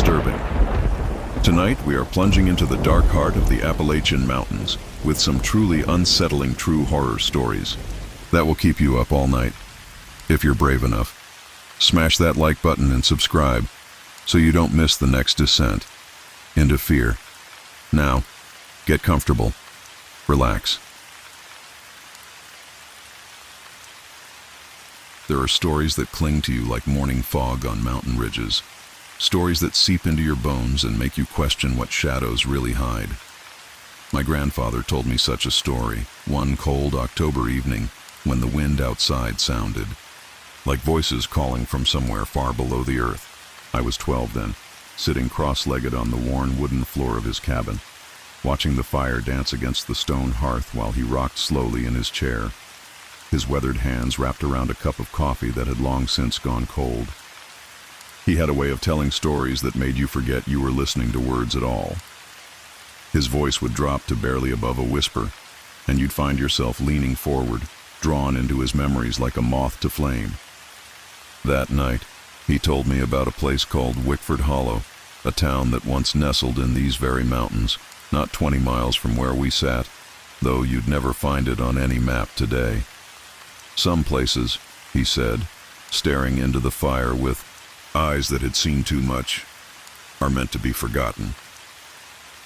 disturbing. Tonight, we are plunging into the dark heart of the Appalachian Mountains with some truly unsettling true horror stories that will keep you up all night, if you're brave enough. Smash that like button and subscribe so you don't miss the next descent into fear. Now, get comfortable, relax. There are stories that cling to you like morning fog on mountain ridges. Stories that seep into your bones and make you question what shadows really hide. My grandfather told me such a story, one cold October evening when the wind outside sounded like voices calling from somewhere far below the earth. I was 12 then, sitting cross-legged on the worn wooden floor of his cabin, watching the fire dance against the stone hearth while he rocked slowly in his chair, his weathered hands wrapped around a cup of coffee that had long since gone cold. He had a way of telling stories that made you forget you were listening to words at all. His voice would drop to barely above a whisper, and you'd find yourself leaning forward, drawn into his memories like a moth to flame. That night, he told me about a place called Wickford Hollow, a town that once nestled in these very mountains, not 20 miles from where we sat, though you'd never find it on any map today. Some places, he said, staring into the fire with eyes that had seen too much, are meant to be forgotten.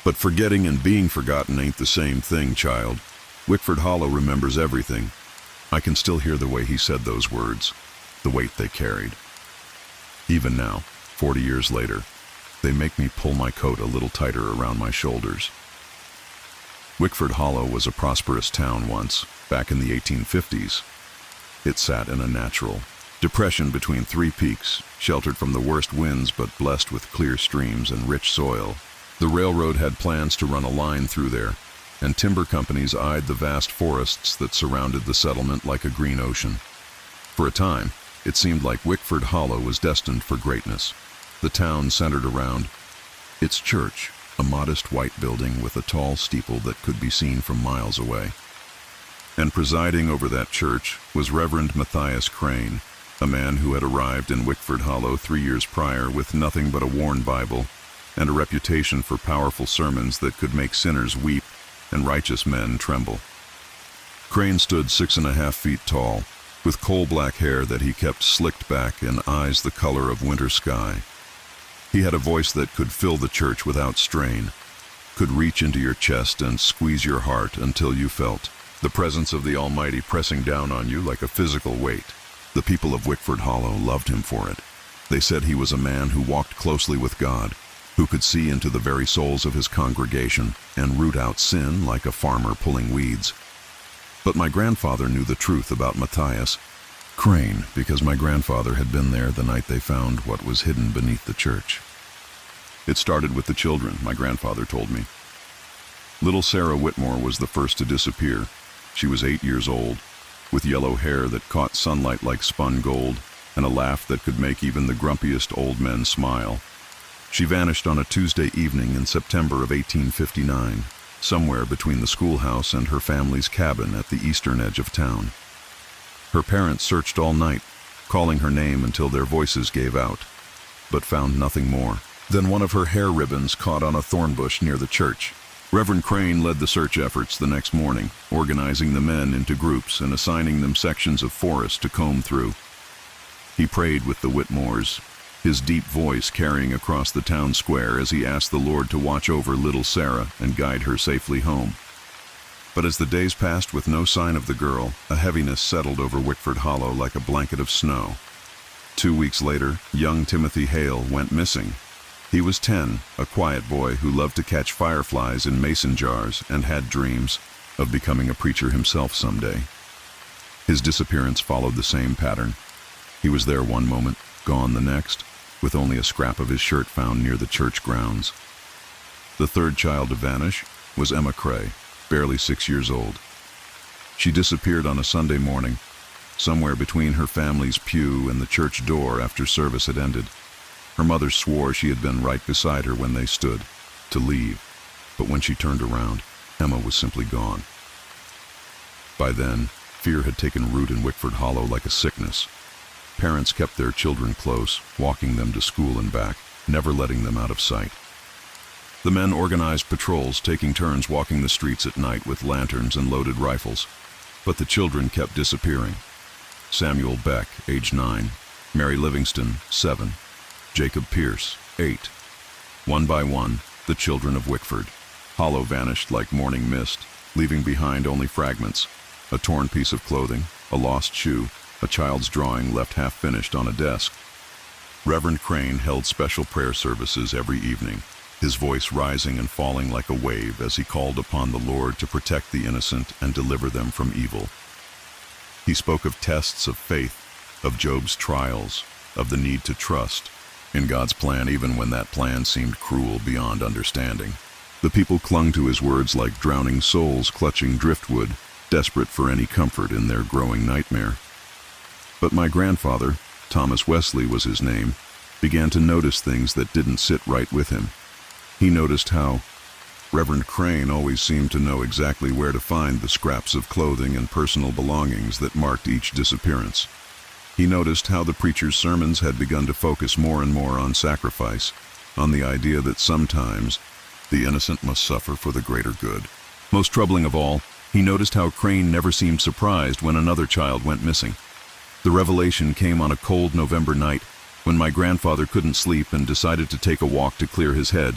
But forgetting and being forgotten ain't the same thing, child. Wickford Hollow remembers everything. I can still hear the way he said those words, the weight they carried. Even now, 40 years later, they make me pull my coat a little tighter around my shoulders. Wickford Hollow was a prosperous town once, back in the 1850s. It sat in a natural depression between three peaks, sheltered from the worst winds but blessed with clear streams and rich soil. The railroad had plans to run a line through there, and timber companies eyed the vast forests that surrounded the settlement like a green ocean. For a time, it seemed like Wickford Hollow was destined for greatness. The town centered around its church, a modest white building with a tall steeple that could be seen from miles away. And presiding over that church was Reverend Matthias Crane, a man who had arrived in Wickford Hollow 3 years prior with nothing but a worn Bible and a reputation for powerful sermons that could make sinners weep and righteous men tremble. Crane stood 6.5 feet tall, with coal-black hair that he kept slicked back and eyes the color of winter sky. He had a voice that could fill the church without strain, could reach into your chest and squeeze your heart until you felt the presence of the Almighty pressing down on you like a physical weight. The people of Wickford Hollow loved him for it. They said he was a man who walked closely with God, who could see into the very souls of his congregation and root out sin like a farmer pulling weeds. But my grandfather knew the truth about Matthias Crane because my grandfather had been there the night they found what was hidden beneath the church. It started with the children, my grandfather told me. Little Sarah Whitmore was the first to disappear. She was 8 years old, with yellow hair that caught sunlight like spun gold, and a laugh that could make even the grumpiest old men smile. She vanished on a Tuesday evening in September of 1859, somewhere between the schoolhouse and her family's cabin at the eastern edge of town. Her parents searched all night, calling her name until their voices gave out, but found nothing more. Then one of her hair ribbons caught on a thorn bush near the church. Reverend Crane led the search efforts the next morning, organizing the men into groups and assigning them sections of forest to comb through. He prayed with the Whitmores, his deep voice carrying across the town square as he asked the Lord to watch over little Sarah and guide her safely home. But as the days passed with no sign of the girl, a heaviness settled over Wickford Hollow like a blanket of snow. 2 weeks later, young Timothy Hale went missing. He was 10, a quiet boy who loved to catch fireflies in mason jars and had dreams of becoming a preacher himself someday. His disappearance followed the same pattern. He was there one moment, gone the next, with only a scrap of his shirt found near the church grounds. The third child to vanish was Emma Cray, barely 6 years old. She disappeared on a Sunday morning, somewhere between her family's pew and the church door after service had ended. Her mother swore she had been right beside her when they stood to leave, but when she turned around, Emma was simply gone. By then, fear had taken root in Wickford Hollow like a sickness. Parents kept their children close, walking them to school and back, never letting them out of sight. The men organized patrols, taking turns walking the streets at night with lanterns and loaded rifles. But the children kept disappearing. Samuel Beck, age 9, Mary Livingston, 7, Jacob Pierce, 8. One by one, the children of Wickford. Hollow vanished like morning mist, leaving behind only fragments: a torn piece of clothing, a lost shoe, a child's drawing left half-finished on a desk. Reverend Crane held special prayer services every evening, his voice rising and falling like a wave as he called upon the Lord to protect the innocent and deliver them from evil. He spoke of tests of faith, of Job's trials, of the need to trust in God's plan even when that plan seemed cruel beyond understanding. The people clung to his words like drowning souls clutching driftwood, desperate for any comfort in their growing nightmare. But my grandfather, Thomas Wesley was his name, began to notice things that didn't sit right with him. He noticed how Reverend Crane always seemed to know exactly where to find the scraps of clothing and personal belongings that marked each disappearance. He noticed how the preacher's sermons had begun to focus more and more on sacrifice, on the idea that sometimes the innocent must suffer for the greater good. Most troubling of all, he noticed how Crane never seemed surprised when another child went missing. The revelation came on a cold November night when my grandfather couldn't sleep and decided to take a walk to clear his head.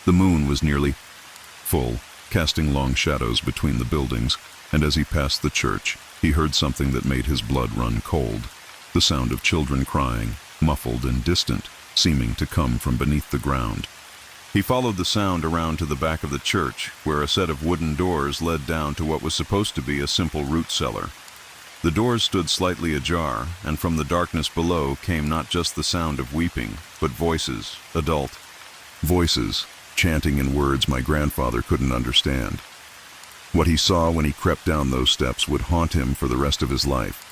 The moon was nearly full, casting long shadows between the buildings, and as he passed the church, he heard something that made his blood run cold. The sound of children crying, muffled and distant, seeming to come from beneath the ground. He followed the sound around to the back of the church, where a set of wooden doors led down to what was supposed to be a simple root cellar. The doors stood slightly ajar, and from the darkness below came not just the sound of weeping, but voices, adult voices, chanting in words my grandfather couldn't understand. What he saw when he crept down those steps would haunt him for the rest of his life.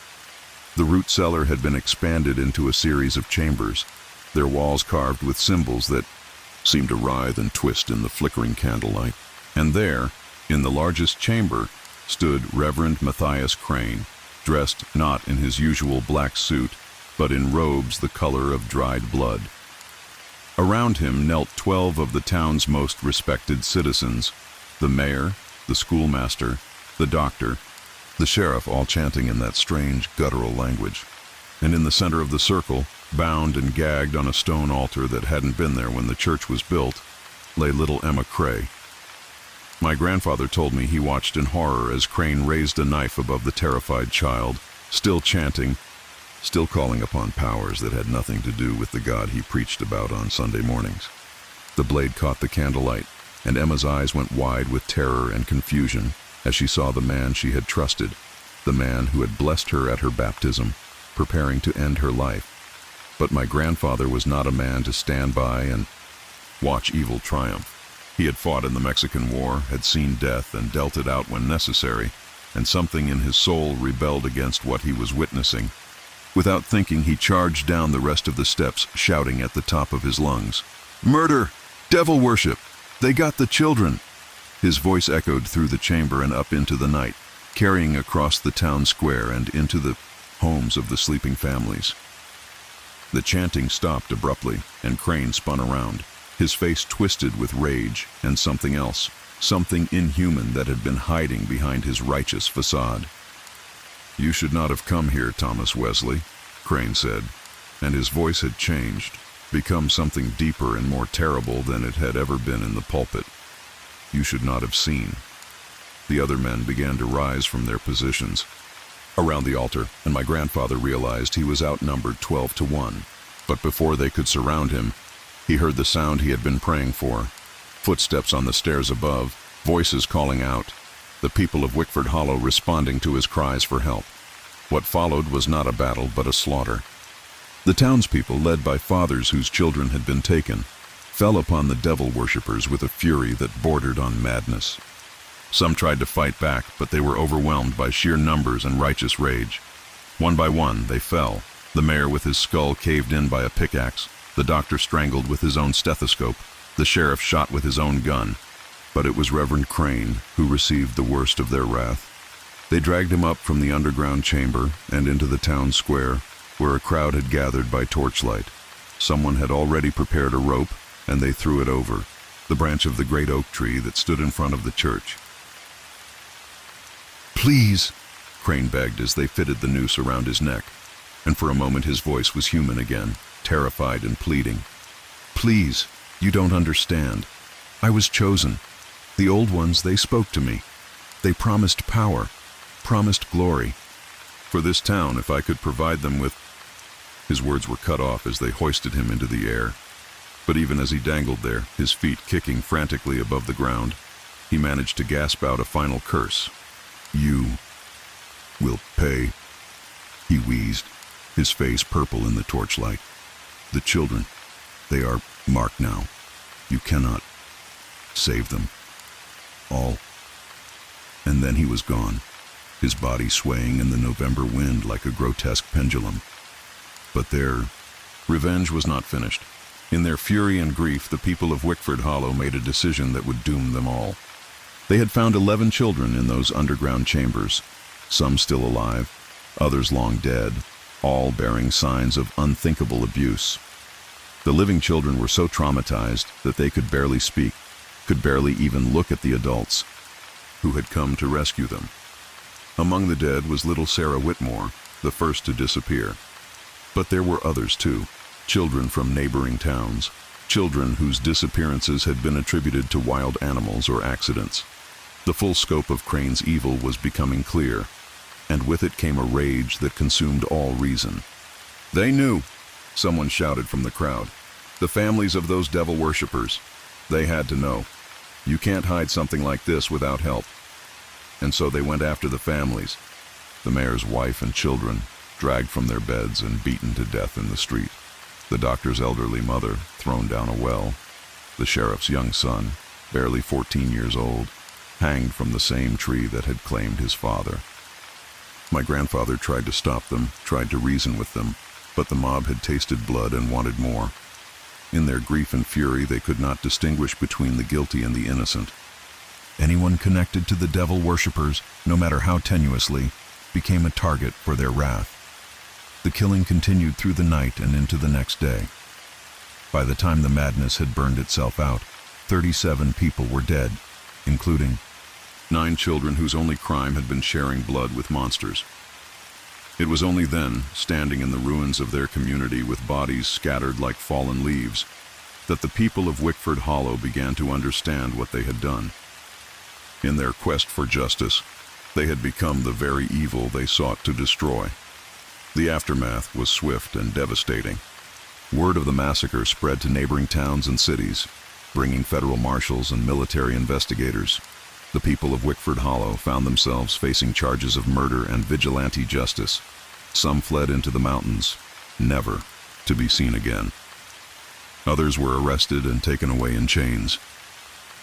The root cellar had been expanded into a series of chambers, their walls carved with symbols that seemed to writhe and twist in the flickering candlelight. And there, in the largest chamber, stood Reverend Matthias Crane, dressed not in his usual black suit, but in robes the color of dried blood. Around him knelt 12 of the town's most respected citizens, the mayor, the schoolmaster, the doctor, the sheriff, all chanting in that strange, guttural language. And in the center of the circle, bound and gagged on a stone altar that hadn't been there when the church was built, lay little Emma Cray. My grandfather told me he watched in horror as Crane raised a knife above the terrified child, still chanting, still calling upon powers that had nothing to do with the God he preached about on Sunday mornings. The blade caught the candlelight, and Emma's eyes went wide with terror and confusion as she saw the man she had trusted, the man who had blessed her at her baptism, preparing to end her life. But my grandfather was not a man to stand by and watch evil triumph. He had fought in the Mexican War, had seen death and dealt it out when necessary, and something in his soul rebelled against what he was witnessing. Without thinking, he charged down the rest of the steps, shouting at the top of his lungs, "Murder! Devil worship! They got the children!" His voice echoed through the chamber and up into the night, carrying across the town square and into the homes of the sleeping families. The chanting stopped abruptly, and Crane spun around, his face twisted with rage and something else, something inhuman that had been hiding behind his righteous facade. "You should not have come here, Thomas Wesley," Crane said, and his voice had changed, become something deeper and more terrible than it had ever been in the pulpit. "You should not have seen." The other men began to rise from their positions around the altar, and my grandfather realized he was outnumbered 12 to 1. But before they could surround him, he heard the sound he had been praying for. Footsteps on the stairs above, voices calling out, the people of Wickford Hollow responding to his cries for help. What followed was not a battle, but a slaughter. The townspeople, led by fathers whose children had been taken, fell upon the devil worshippers with a fury that bordered on madness. Some tried to fight back, but they were overwhelmed by sheer numbers and righteous rage. One by one, they fell, the mayor with his skull caved in by a pickaxe, the doctor strangled with his own stethoscope, the sheriff shot with his own gun. But it was Reverend Crane who received the worst of their wrath. They dragged him up from the underground chamber and into the town square, where a crowd had gathered by torchlight. Someone had already prepared a rope, and they threw it over the branch of the great oak tree that stood in front of the church. "Please," Crane begged as they fitted the noose around his neck, and for a moment his voice was human again, terrified and pleading. "Please, you don't understand. I was chosen. The old ones, they spoke to me. They promised power, promised glory. For this town, if I could provide them with—" His words were cut off as they hoisted him into the air. But even as he dangled there, his feet kicking frantically above the ground, he managed to gasp out a final curse. "You will pay," he wheezed, his face purple in the torchlight. "The children, they are marked now. You cannot save them. All." And then he was gone, his body swaying in the November wind like a grotesque pendulum. But their revenge was not finished. In their fury and grief, the people of Wickford Hollow made a decision that would doom them all. They had found 11 children in those underground chambers, some still alive, others long dead, all bearing signs of unthinkable abuse. The living children were so traumatized that they could barely speak, could barely even look at the adults who had come to rescue them. Among the dead was little Sarah Whitmore, the first to disappear. But there were others too, children from neighboring towns, children whose disappearances had been attributed to wild animals or accidents. The full scope of Crane's evil was becoming clear, and with it came a rage that consumed all reason. "They knew," someone shouted from the crowd. "The families of those devil worshippers. They had to know. You can't hide something like this without help." And so they went after the families, the mayor's wife and children, dragged from their beds and beaten to death in the street. The doctor's elderly mother, thrown down a well. The sheriff's young son, barely 14 years old, hanged from the same tree that had claimed his father. My grandfather tried to stop them, tried to reason with them, but the mob had tasted blood and wanted more. In their grief and fury, they could not distinguish between the guilty and the innocent. Anyone connected to the devil worshippers, no matter how tenuously, became a target for their wrath. The killing continued through the night and into the next day. By the time the madness had burned itself out, 37 people were dead, including 9 children whose only crime had been sharing blood with monsters. It was only then, standing in the ruins of their community with bodies scattered like fallen leaves, that the people of Wickford Hollow began to understand what they had done. In their quest for justice, they had become the very evil they sought to destroy. The aftermath was swift and devastating. Word of the massacre spread to neighboring towns and cities, bringing federal marshals and military investigators. The people of Wickford Hollow found themselves facing charges of murder and vigilante justice. Some fled into the mountains, never to be seen again. Others were arrested and taken away in chains.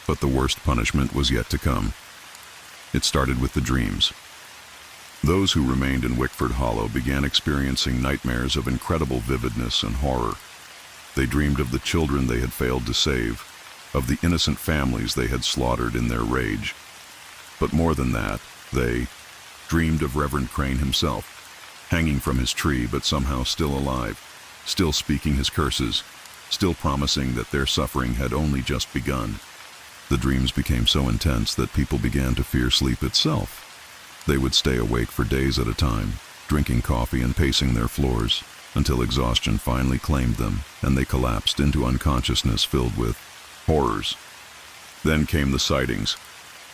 But the worst punishment was yet to come. It started with the dreams. Those who remained in Wickford Hollow began experiencing nightmares of incredible vividness and horror. They dreamed of the children they had failed to save, of the innocent families they had slaughtered in their rage. But more than that, they dreamed of Reverend Crane himself, hanging from his tree but somehow still alive, still speaking his curses, still promising that their suffering had only just begun. The dreams became so intense that people began to fear sleep itself. They would stay awake for days at a time, drinking coffee and pacing their floors, until exhaustion finally claimed them and they collapsed into unconsciousness filled with horrors. Then came the sightings.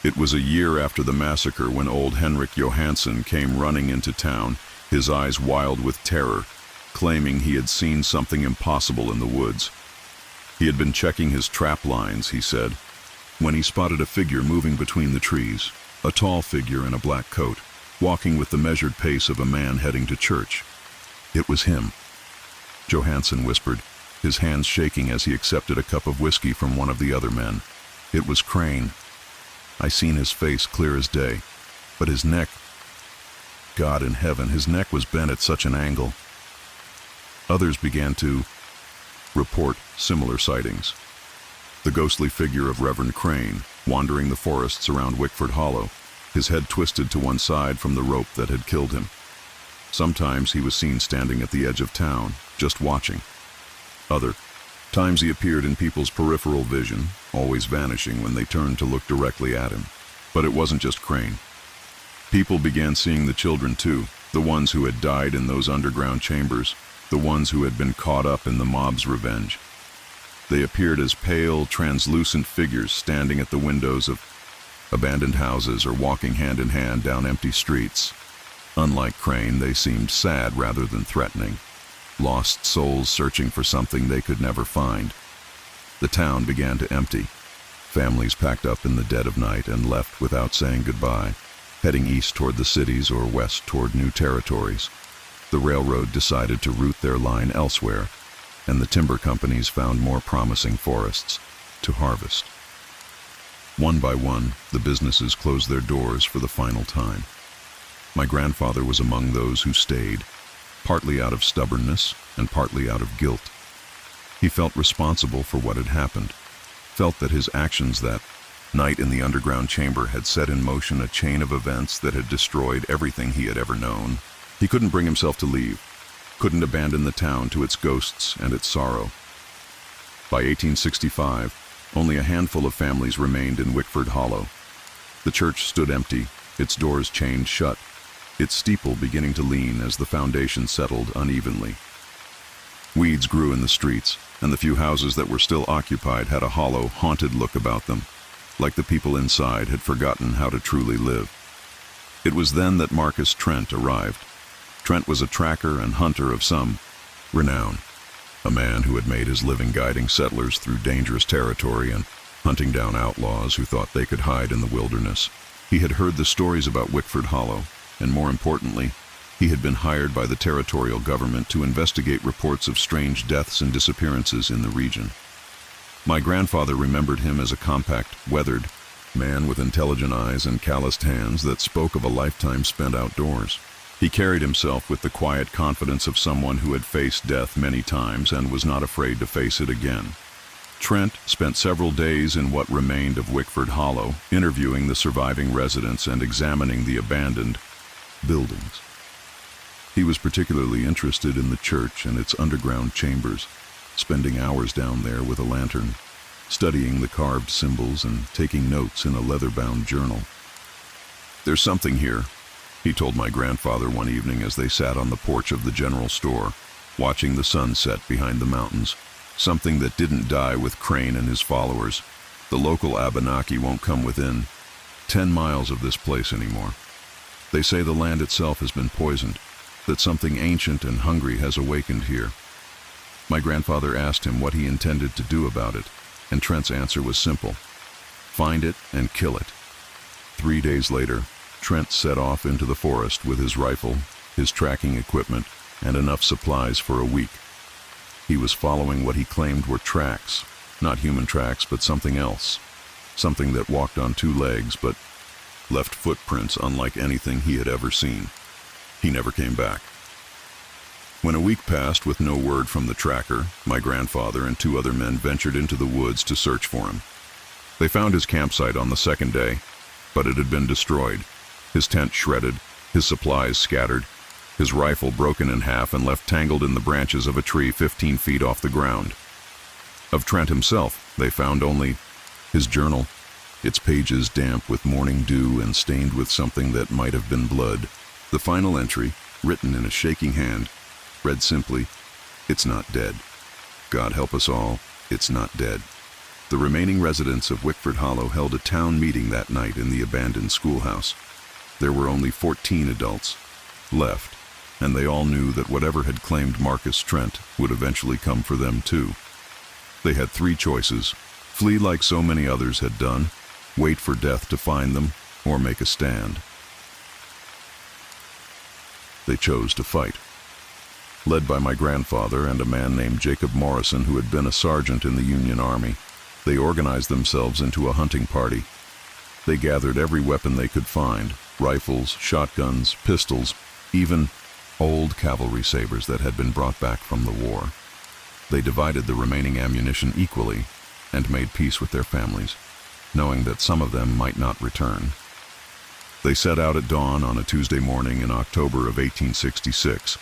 It was a year after the massacre when old Henrik Johansson came running into town, his eyes wild with terror, claiming he had seen something impossible in the woods. He had been checking his trap lines, he said, when he spotted a figure moving between the trees. A tall figure in a black coat, walking with the measured pace of a man heading to church. It was him. Johansson whispered, his hands shaking as he accepted a cup of whiskey from one of the other men. It was Crane. I seen his face clear as day, but his neck, God in heaven, his neck was bent at such an angle. Others began to report similar sightings. The ghostly figure of Reverend Crane, wandering the forests around Wickford Hollow, his head twisted to one side from the rope that had killed him. Sometimes he was seen standing at the edge of town, just watching. Other times he appeared in people's peripheral vision, always vanishing when they turned to look directly at him. But it wasn't just Crane. People began seeing the children too, the ones who had died in those underground chambers, the ones who had been caught up in the mob's revenge. They appeared as pale, translucent figures standing at the windows of abandoned houses or walking hand in hand down empty streets. Unlike Crane, they seemed sad rather than threatening, lost souls searching for something they could never find. The town began to empty. Families packed up in the dead of night and left without saying goodbye, heading east toward the cities or west toward new territories. The railroad decided to route their line elsewhere, and the timber companies found more promising forests to harvest. One by one, the businesses closed their doors for the final time. My grandfather was among those who stayed, partly out of stubbornness and partly out of guilt. He felt responsible for what had happened, felt that his actions that night in the underground chamber had set in motion a chain of events that had destroyed everything he had ever known. He couldn't bring himself to leave, couldn't abandon the town to its ghosts and its sorrow. By 1865, only a handful of families remained in Wickford Hollow. The church stood empty, its doors chained shut, its steeple beginning to lean as the foundation settled unevenly. Weeds grew in the streets, and the few houses that were still occupied had a hollow, haunted look about them, like the people inside had forgotten how to truly live. It was then that Marcus Trent arrived. Trent was a tracker and hunter of some renown, a man who had made his living guiding settlers through dangerous territory and hunting down outlaws who thought they could hide in the wilderness. He had heard the stories about Wickford Hollow, and more importantly, he had been hired by the territorial government to investigate reports of strange deaths and disappearances in the region. My grandfather remembered him as a compact, weathered man with intelligent eyes and calloused hands that spoke of a lifetime spent outdoors. He carried himself with the quiet confidence of someone who had faced death many times and was not afraid to face it again. Trent spent several days in what remained of Wickford Hollow, interviewing the surviving residents and examining the abandoned buildings. He was particularly interested in the church and its underground chambers, spending hours down there with a lantern, studying the carved symbols and taking notes in a leather-bound journal. "There's something here," he told my grandfather one evening as they sat on the porch of the general store, watching the sun set behind the mountains. "Something that didn't die with Crane and his followers. The local Abenaki won't come within 10 miles of this place anymore. They say the land itself has been poisoned, that something ancient and hungry has awakened here." My grandfather asked him what he intended to do about it, and Trent's answer was simple: find it and kill it. 3 days later, Trent set off into the forest with his rifle, his tracking equipment, and enough supplies for a week. He was following what he claimed were tracks, not human tracks, but something else, something that walked on 2 legs but left footprints unlike anything he had ever seen. He never came back. When a week passed with no word from the tracker, my grandfather and 2 other men ventured into the woods to search for him. They found his campsite on the 2nd day, but it had been destroyed, his tent shredded, his supplies scattered, his rifle broken in half and left tangled in the branches of a tree 15 feet off the ground. Of Trent himself, they found only his journal, its pages damp with morning dew and stained with something that might have been blood. The final entry, written in a shaking hand, read simply, "It's not dead. God help us all, it's not dead." The remaining residents of Wickford Hollow held a town meeting that night in the abandoned schoolhouse. There were only 14 adults left, and they all knew that whatever had claimed Marcus Trent would eventually come for them too. They had 3 choices: flee like so many others had done, wait for death to find them, or make a stand. They chose to fight. Led by my grandfather and a man named Jacob Morrison who had been a sergeant in the Union Army, they organized themselves into a hunting party. They gathered every weapon they could find: rifles, shotguns, pistols, even old cavalry sabers that had been brought back from the war. They divided the remaining ammunition equally and made peace with their families, knowing that some of them might not return. They set out at dawn on a Tuesday morning in October of 1866,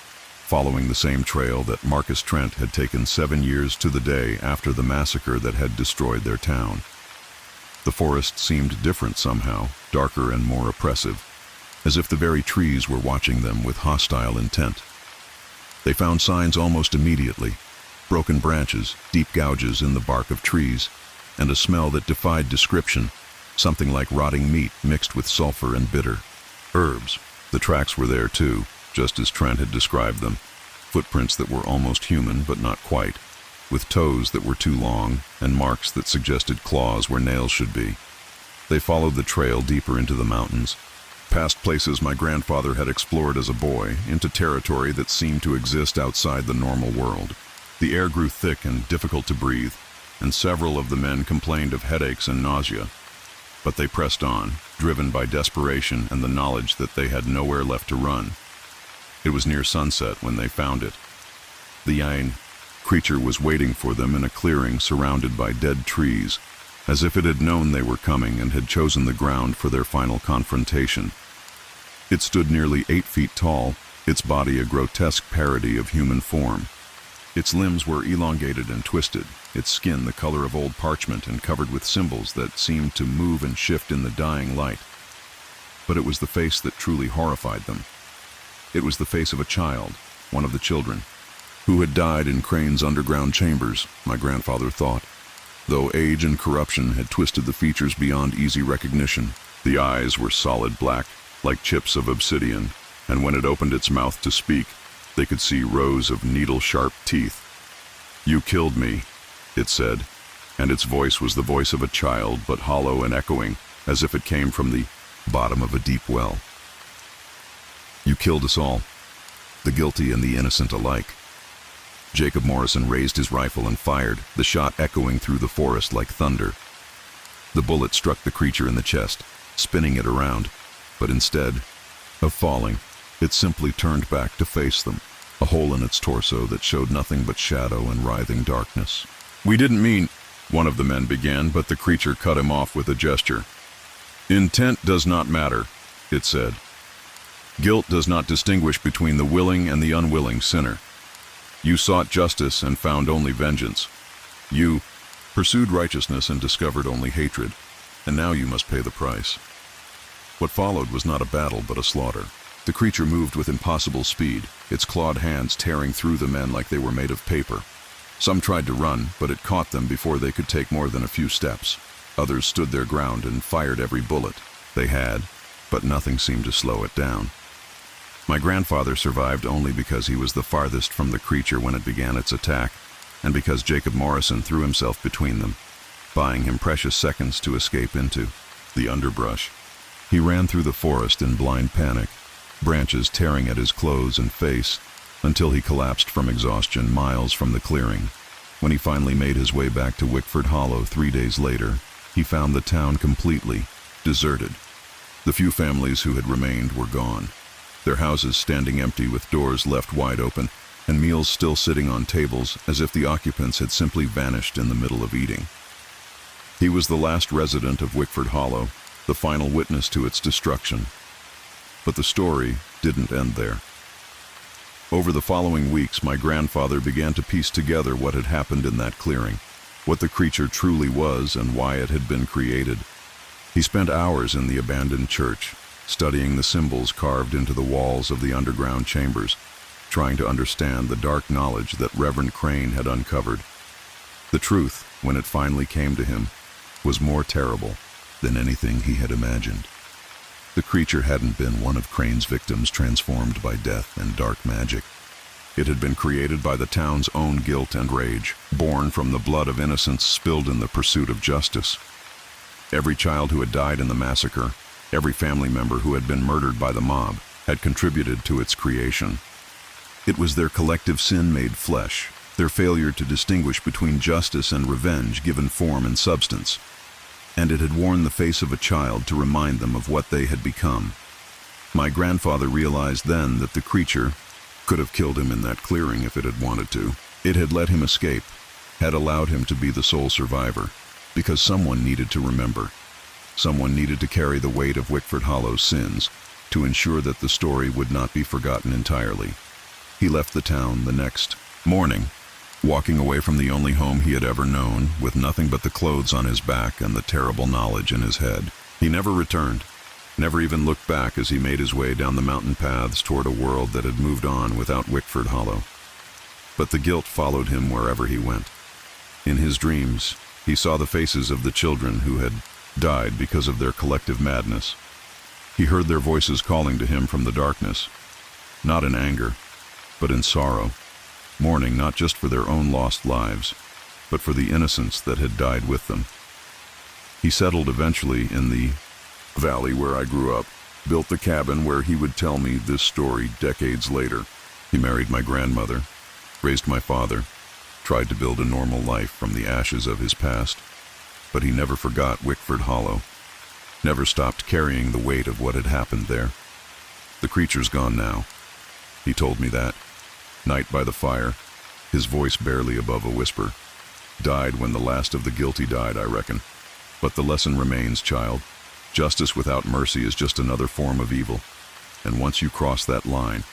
following the same trail that Marcus Trent had taken 7 years to the day after the massacre that had destroyed their town. The forest seemed different somehow, darker and more oppressive, as if the very trees were watching them with hostile intent. They found signs almost immediately: broken branches, deep gouges in the bark of trees, and a smell that defied description, something like rotting meat mixed with sulfur and bitter herbs. The tracks were there too, just as Trent had described them, footprints that were almost human but not quite, with toes that were too long and marks that suggested claws where nails should be. They followed the trail deeper into the mountains, past places my grandfather had explored as a boy, into territory that seemed to exist outside the normal world. The air grew thick and difficult to breathe, and several of the men complained of headaches and nausea. But they pressed on, driven by desperation and the knowledge that they had nowhere left to run. It was near sunset when they found it. The Yain creature was waiting for them in a clearing surrounded by dead trees, as if it had known they were coming and had chosen the ground for their final confrontation. It stood nearly 8 feet tall, its body a grotesque parody of human form. Its limbs were elongated and twisted, its skin the color of old parchment and covered with symbols that seemed to move and shift in the dying light. But it was the face that truly horrified them. It was the face of a child, one of the children, who had died in Crane's underground chambers, my grandfather thought. Though age and corruption had twisted the features beyond easy recognition, the eyes were solid black, like chips of obsidian, and when it opened its mouth to speak, they could see rows of needle-sharp teeth. "You killed me," it said, and its voice was the voice of a child, but hollow and echoing, as if it came from the bottom of a deep well. "You killed us all, the guilty and the innocent alike." Jacob Morrison raised his rifle and fired, the shot echoing through the forest like thunder. The bullet struck the creature in the chest, spinning it around, but instead of falling, it simply turned back to face them, a hole in its torso that showed nothing but shadow and writhing darkness. "We didn't mean," one of the men began, but the creature cut him off with a gesture. "Intent does not matter," it said. "Guilt does not distinguish between the willing and the unwilling sinner. You sought justice and found only vengeance. You pursued righteousness and discovered only hatred, and now you must pay the price." What followed was not a battle but a slaughter. The creature moved with impossible speed, its clawed hands tearing through the men like they were made of paper. Some tried to run, but it caught them before they could take more than a few steps. Others stood their ground and fired every bullet they had, but nothing seemed to slow it down. My grandfather survived only because he was the farthest from the creature when it began its attack, and because Jacob Morrison threw himself between them, buying him precious seconds to escape into the underbrush. He ran through the forest in blind panic, branches tearing at his clothes and face, until he collapsed from exhaustion miles from the clearing. When he finally made his way back to Wickford Hollow 3 days later, he found the town completely deserted. The few families who had remained were gone, their houses standing empty with doors left wide open, and meals still sitting on tables as if the occupants had simply vanished in the middle of eating. He was the last resident of Wickford Hollow, the final witness to its destruction. But the story didn't end there. Over the following weeks, my grandfather began to piece together what had happened in that clearing, what the creature truly was and why it had been created. He spent hours in the abandoned church, studying the symbols carved into the walls of the underground chambers, trying to understand the dark knowledge that Reverend Crane had uncovered. The truth, when it finally came to him, was more terrible than anything he had imagined. The creature hadn't been one of Crane's victims transformed by death and dark magic. It had been created by the town's own guilt and rage, born from the blood of innocents spilled in the pursuit of justice. Every child who had died in the massacre, every family member who had been murdered by the mob, had contributed to its creation. It was their collective sin made flesh, their failure to distinguish between justice and revenge given form and substance. And it had worn the face of a child to remind them of what they had become. My grandfather realized then that the creature could have killed him in that clearing if it had wanted to. It had let him escape, had allowed him to be the sole survivor, because someone needed to remember. Someone needed to carry the weight of Wickford Hollow's sins, to ensure that the story would not be forgotten entirely. He left the town the next morning, walking away from the only home he had ever known, with nothing but the clothes on his back and the terrible knowledge in his head. He never returned, never even looked back as he made his way down the mountain paths toward a world that had moved on without Wickford Hollow. But the guilt followed him wherever he went. In his dreams, he saw the faces of the children who had died because of their collective madness. He heard their voices calling to him from the darkness, not in anger, but in sorrow, mourning not just for their own lost lives, but for the innocence that had died with them. He settled eventually in the valley where I grew up, built the cabin where he would tell me this story decades later. He married my grandmother, raised my father, tried to build a normal life from the ashes of his past, but he never forgot Wickford Hollow, never stopped carrying the weight of what had happened there. The creature's gone now. He told me that, night by the fire, his voice barely above a whisper. Died when the last of the guilty died, I reckon. But the lesson remains, child. Justice without mercy is just another form of evil. And once you cross that line,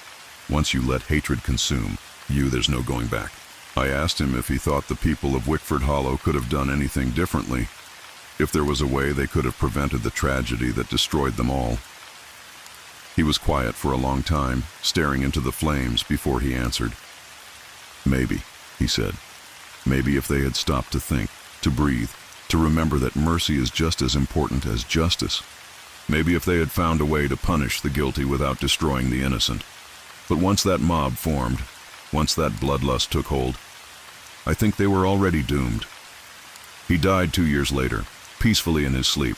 once you let hatred consume you, there's no going back. I asked him if he thought the people of Wickford Hollow could have done anything differently, if there was a way they could have prevented the tragedy that destroyed them all. He was quiet for a long time, staring into the flames before he answered. Maybe, he said. Maybe if they had stopped to think, to breathe, to remember that mercy is just as important as justice. Maybe if they had found a way to punish the guilty without destroying the innocent. But once that mob formed, once that bloodlust took hold, I think they were already doomed. He died 2 years later, peacefully in his sleep,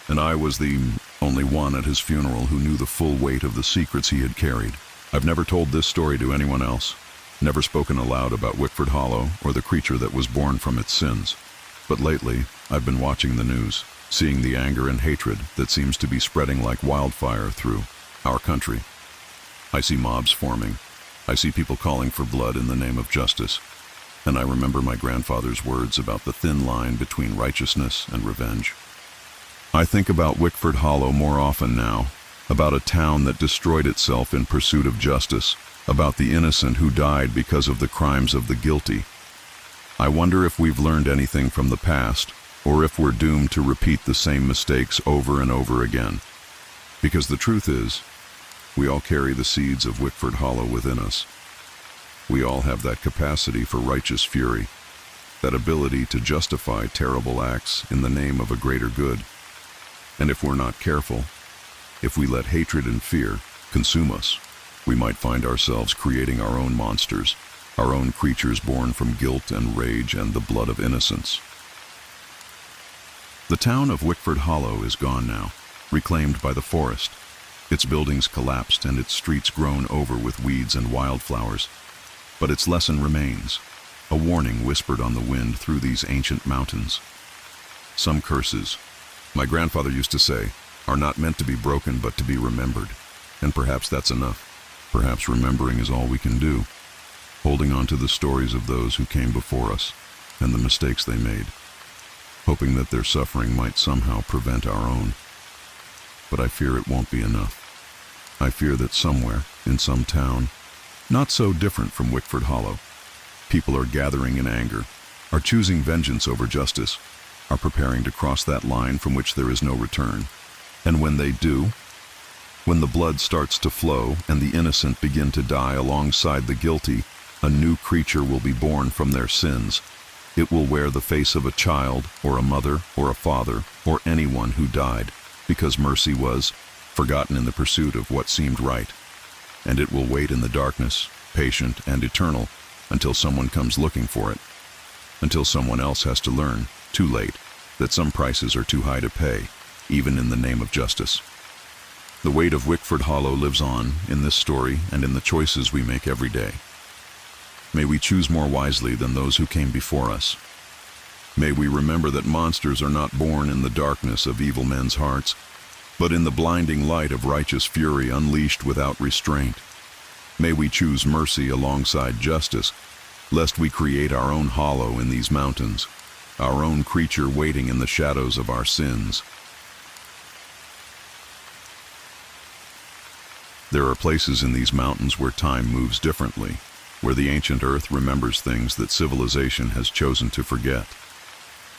and I was the only one at his funeral who knew the full weight of the secrets he had carried. I've never told this story to anyone else, never spoken aloud about Wickford Hollow or the creature that was born from its sins. But lately, I've been watching the news, seeing the anger and hatred that seems to be spreading like wildfire through our country. I see mobs forming. I see people calling for blood in the name of justice. And I remember my grandfather's words about the thin line between righteousness and revenge. I think about Wickford Hollow more often now, about a town that destroyed itself in pursuit of justice, about the innocent who died because of the crimes of the guilty. I wonder if we've learned anything from the past, or if we're doomed to repeat the same mistakes over and over again. Because the truth is, we all carry the seeds of Wickford Hollow within us. We all have that capacity for righteous fury, that ability to justify terrible acts in the name of a greater good. And if we're not careful, if we let hatred and fear consume us, we might find ourselves creating our own monsters, our own creatures born from guilt and rage and the blood of innocence. The town of Wickford Hollow is gone now, reclaimed by the forest. Its buildings collapsed and its streets grown over with weeds and wildflowers. But its lesson remains, a warning whispered on the wind through these ancient mountains. Some curses, my grandfather used to say, are not meant to be broken but to be remembered. And perhaps that's enough. Perhaps remembering is all we can do. Holding on to the stories of those who came before us and the mistakes they made, hoping that their suffering might somehow prevent our own. But I fear it won't be enough. I fear that somewhere, in some town, not so different from Wickford Hollow, people are gathering in anger, are choosing vengeance over justice, are preparing to cross that line from which there is no return. And when they do, when the blood starts to flow and the innocent begin to die alongside the guilty, a new creature will be born from their sins. It will wear the face of a child, or a mother, or a father, or anyone who died, because mercy was forgotten in the pursuit of what seemed right. And it will wait in the darkness, patient and eternal, until someone comes looking for it, until someone else has to learn, too late, that some prices are too high to pay, even in the name of justice. The weight of Wickford Hollow lives on in this story and in the choices we make every day. May we choose more wisely than those who came before us. May we remember that monsters are not born in the darkness of evil men's hearts, but in the blinding light of righteous fury unleashed without restraint. May we choose mercy alongside justice, lest we create our own hollow in these mountains, our own creature waiting in the shadows of our sins. There are places in these mountains where time moves differently, where the ancient earth remembers things that civilization has chosen to forget.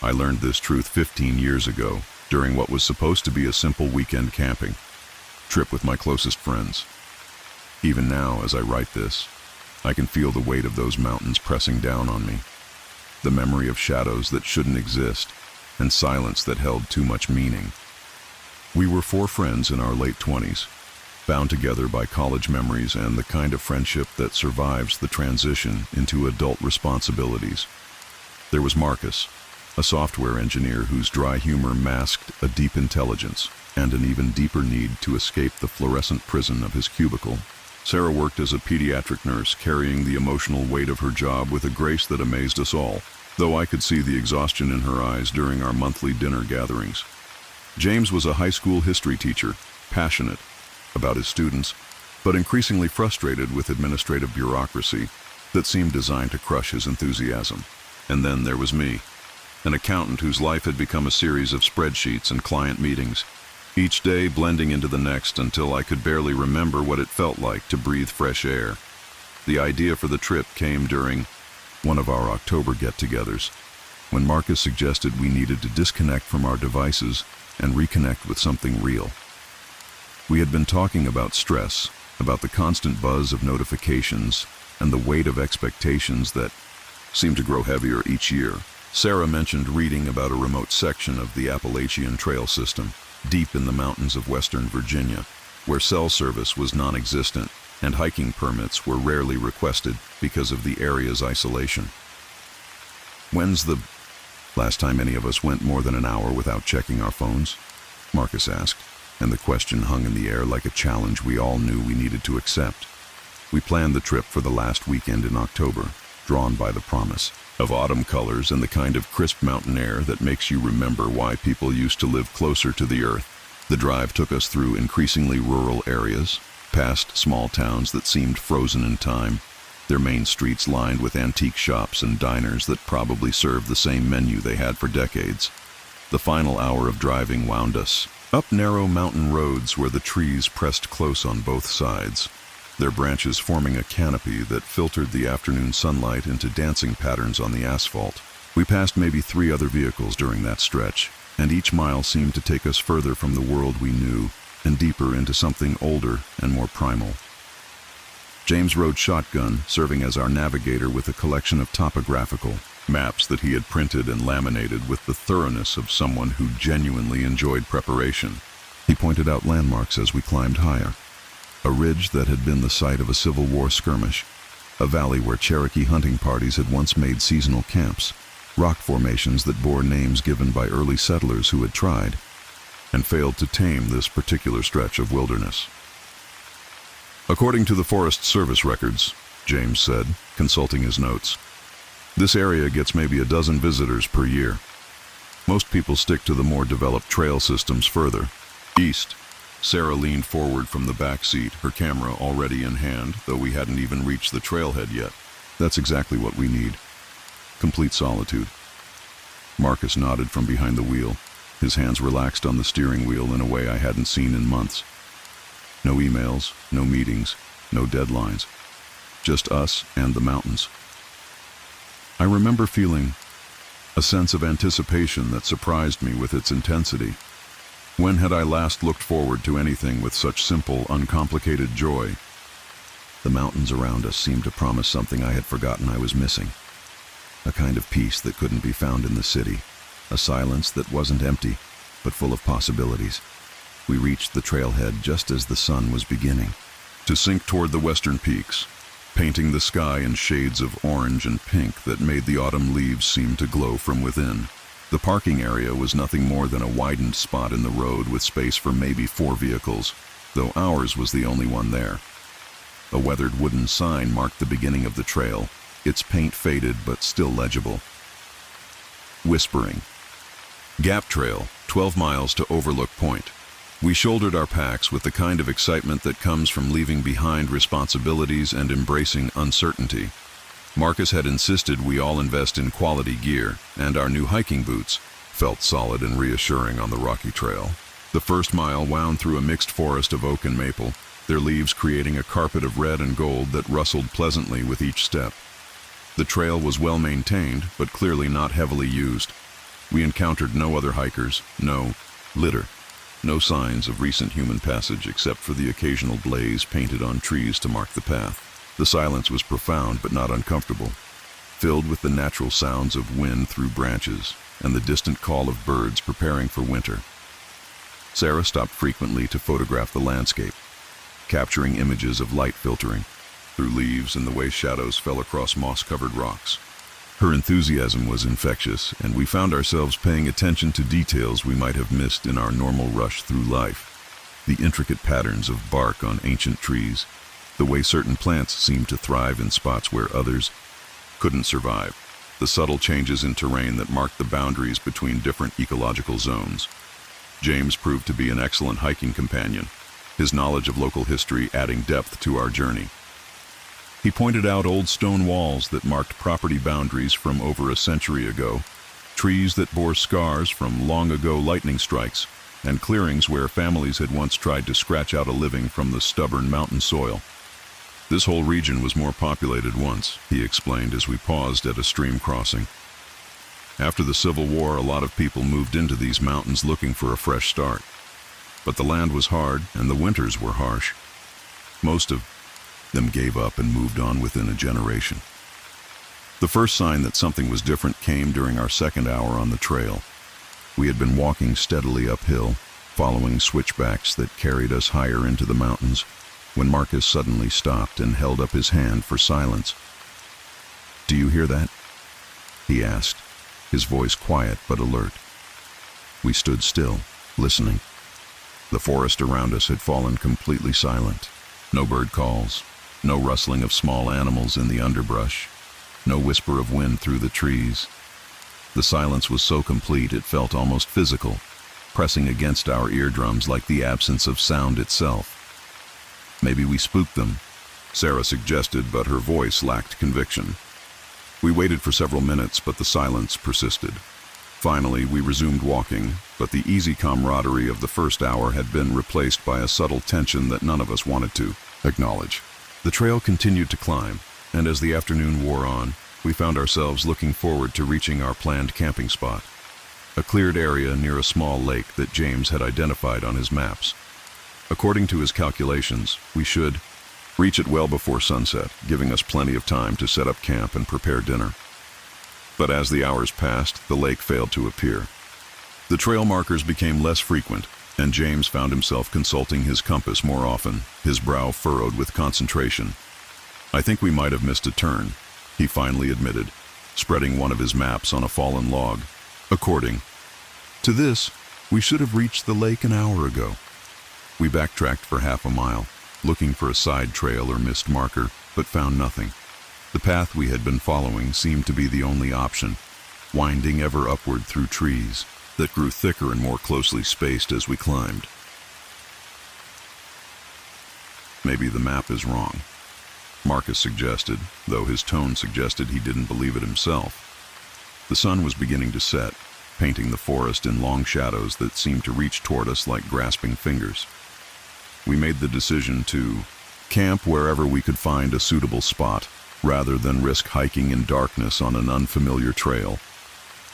I learned this truth 15 years ago, during what was supposed to be a simple weekend camping trip with my closest friends. Even now, as I write this, I can feel the weight of those mountains pressing down on me. The memory of shadows that shouldn't exist, and silence that held too much meaning. We were 4 friends in our late 20s, bound together by college memories and the kind of friendship that survives the transition into adult responsibilities. There was Marcus, a software engineer whose dry humor masked a deep intelligence and an even deeper need to escape the fluorescent prison of his cubicle. Sarah worked as a pediatric nurse, carrying the emotional weight of her job with a grace that amazed us all, though I could see the exhaustion in her eyes during our monthly dinner gatherings. James was a high school history teacher, passionate about his students, but increasingly frustrated with administrative bureaucracy that seemed designed to crush his enthusiasm. And then there was me, an accountant whose life had become a series of spreadsheets and client meetings, each day blending into the next until I could barely remember what it felt like to breathe fresh air. The idea for the trip came during one of our October get-togethers, when Marcus suggested we needed to disconnect from our devices and reconnect with something real. We had been talking about stress, about the constant buzz of notifications, and the weight of expectations that seemed to grow heavier each year. Sarah mentioned reading about a remote section of the Appalachian trail system, deep in the mountains of western Virginia, where cell service was non-existent and hiking permits were rarely requested because of the area's isolation. "When's the last time any of us went more than an hour without checking our phones?" Marcus asked, and the question hung in the air like a challenge we all knew we needed to accept. We planned the trip for the last weekend in October, drawn by the promise of autumn colors and the kind of crisp mountain air that makes you remember why people used to live closer to the earth. The drive took us through increasingly rural areas, past small towns that seemed frozen in time, their main streets lined with antique shops and diners that probably served the same menu they had for decades. The final hour of driving wound us up narrow mountain roads where the trees pressed close on both sides, their branches forming a canopy that filtered the afternoon sunlight into dancing patterns on the asphalt. We passed maybe 3 other vehicles during that stretch, and each mile seemed to take us further from the world we knew and deeper into something older and more primal. James rode shotgun, serving as our navigator with a collection of topographical maps that he had printed and laminated with the thoroughness of someone who genuinely enjoyed preparation. He pointed out landmarks as we climbed higher. A ridge that had been the site of a Civil War skirmish, a valley where Cherokee hunting parties had once made seasonal camps, rock formations that bore names given by early settlers who had tried and failed to tame this particular stretch of wilderness. "According to the Forest Service records," James said, consulting his notes, "this area gets maybe a dozen visitors per year. Most people stick to the more developed trail systems further east." Sarah leaned forward from the back seat, her camera already in hand, though we hadn't even reached the trailhead yet. "That's exactly what we need. Complete solitude." Marcus nodded from behind the wheel, his hands relaxed on the steering wheel in a way I hadn't seen in months. No emails, no meetings, no deadlines. Just us and the mountains. I remember feeling a sense of anticipation that surprised me with its intensity. When had I last looked forward to anything with such simple, uncomplicated joy? The mountains around us seemed to promise something I had forgotten I was missing. A kind of peace that couldn't be found in the city. A silence that wasn't empty, but full of possibilities. We reached the trailhead just as the sun was beginning to sink toward the western peaks, painting the sky in shades of orange and pink that made the autumn leaves seem to glow from within. The parking area was nothing more than a widened spot in the road with space for maybe 4 vehicles, though ours was the only one there. A weathered wooden sign marked the beginning of the trail, its paint faded but still legible. Whispering. Gap Trail, 12 miles to Overlook Point. We shouldered our packs with the kind of excitement that comes from leaving behind responsibilities and embracing uncertainty. Marcus had insisted we all invest in quality gear, and our new hiking boots felt solid and reassuring on the rocky trail. The first mile wound through a mixed forest of oak and maple, their leaves creating a carpet of red and gold that rustled pleasantly with each step. The trail was well maintained, but clearly not heavily used. We encountered no other hikers, no litter, no signs of recent human passage except for the occasional blaze painted on trees to mark the path. The silence was profound but not uncomfortable, filled with the natural sounds of wind through branches and the distant call of birds preparing for winter. Sarah stopped frequently to photograph the landscape, capturing images of light filtering through leaves and the way shadows fell across moss-covered rocks. Her enthusiasm was infectious, and we found ourselves paying attention to details we might have missed in our normal rush through life. The intricate patterns of bark on ancient trees, the way certain plants seemed to thrive in spots where others couldn't survive, the subtle changes in terrain that marked the boundaries between different ecological zones. James proved to be an excellent hiking companion, his knowledge of local history adding depth to our journey. He pointed out old stone walls that marked property boundaries from over a century ago, trees that bore scars from long ago lightning strikes, and clearings where families had once tried to scratch out a living from the stubborn mountain soil. This whole region was more populated once, he explained as we paused at a stream crossing. After the Civil War, a lot of people moved into these mountains looking for a fresh start. But the land was hard and the winters were harsh. Most of them gave up and moved on within a generation. The first sign that something was different came during our second hour on the trail. We had been walking steadily uphill, following switchbacks that carried us higher into the mountains, when Marcus suddenly stopped and held up his hand for silence. "Do you hear that?" he asked, his voice quiet but alert. We stood still, listening. The forest around us had fallen completely silent. No bird calls, no rustling of small animals in the underbrush, no whisper of wind through the trees. The silence was so complete it felt almost physical, pressing against our eardrums like the absence of sound itself. "Maybe we spooked them," Sarah suggested, but her voice lacked conviction. We waited for several minutes, but the silence persisted. Finally, we resumed walking, but the easy camaraderie of the first hour had been replaced by a subtle tension that none of us wanted to acknowledge. The trail continued to climb, and as the afternoon wore on, we found ourselves looking forward to reaching our planned camping spot, a cleared area near a small lake that James had identified on his maps. According to his calculations, we should reach it well before sunset, giving us plenty of time to set up camp and prepare dinner. But as the hours passed, the lake failed to appear. The trail markers became less frequent, and James found himself consulting his compass more often, his brow furrowed with concentration. "I think we might have missed a turn," he finally admitted, spreading one of his maps on a fallen log. "According to this, we should have reached the lake an hour ago." We backtracked for half a mile, looking for a side trail or missed marker, but found nothing. The path we had been following seemed to be the only option, winding ever upward through trees that grew thicker and more closely spaced as we climbed. "Maybe the map is wrong," Marcus suggested, though his tone suggested he didn't believe it himself. The sun was beginning to set, painting the forest in long shadows that seemed to reach toward us like grasping fingers. We made the decision to camp wherever we could find a suitable spot, rather than risk hiking in darkness on an unfamiliar trail.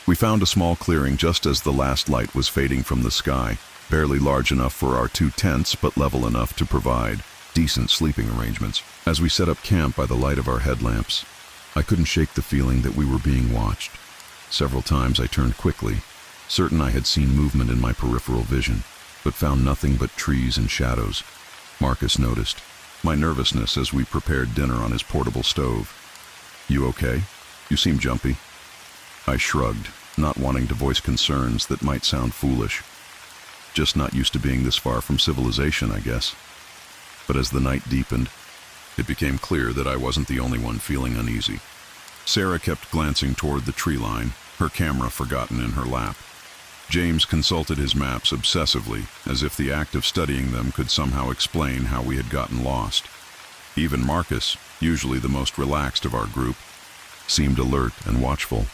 We found a small clearing just as the last light was fading from the sky, barely large enough for our 2 tents, but level enough to provide decent sleeping arrangements. As we set up camp by the light of our headlamps, I couldn't shake the feeling that we were being watched. Several times I turned quickly, certain I had seen movement in my peripheral vision, but found nothing but trees and shadows. Marcus noticed my nervousness as we prepared dinner on his portable stove. "You okay? You seem jumpy." I shrugged, not wanting to voice concerns that might sound foolish. Just not used to being this far from civilization, I guess. But as the night deepened, it became clear that I wasn't the only one feeling uneasy. Sarah kept glancing toward the tree line, her camera forgotten in her lap. James consulted his maps obsessively, as if the act of studying them could somehow explain how we had gotten lost. Even Marcus, usually the most relaxed of our group, seemed alert and watchful.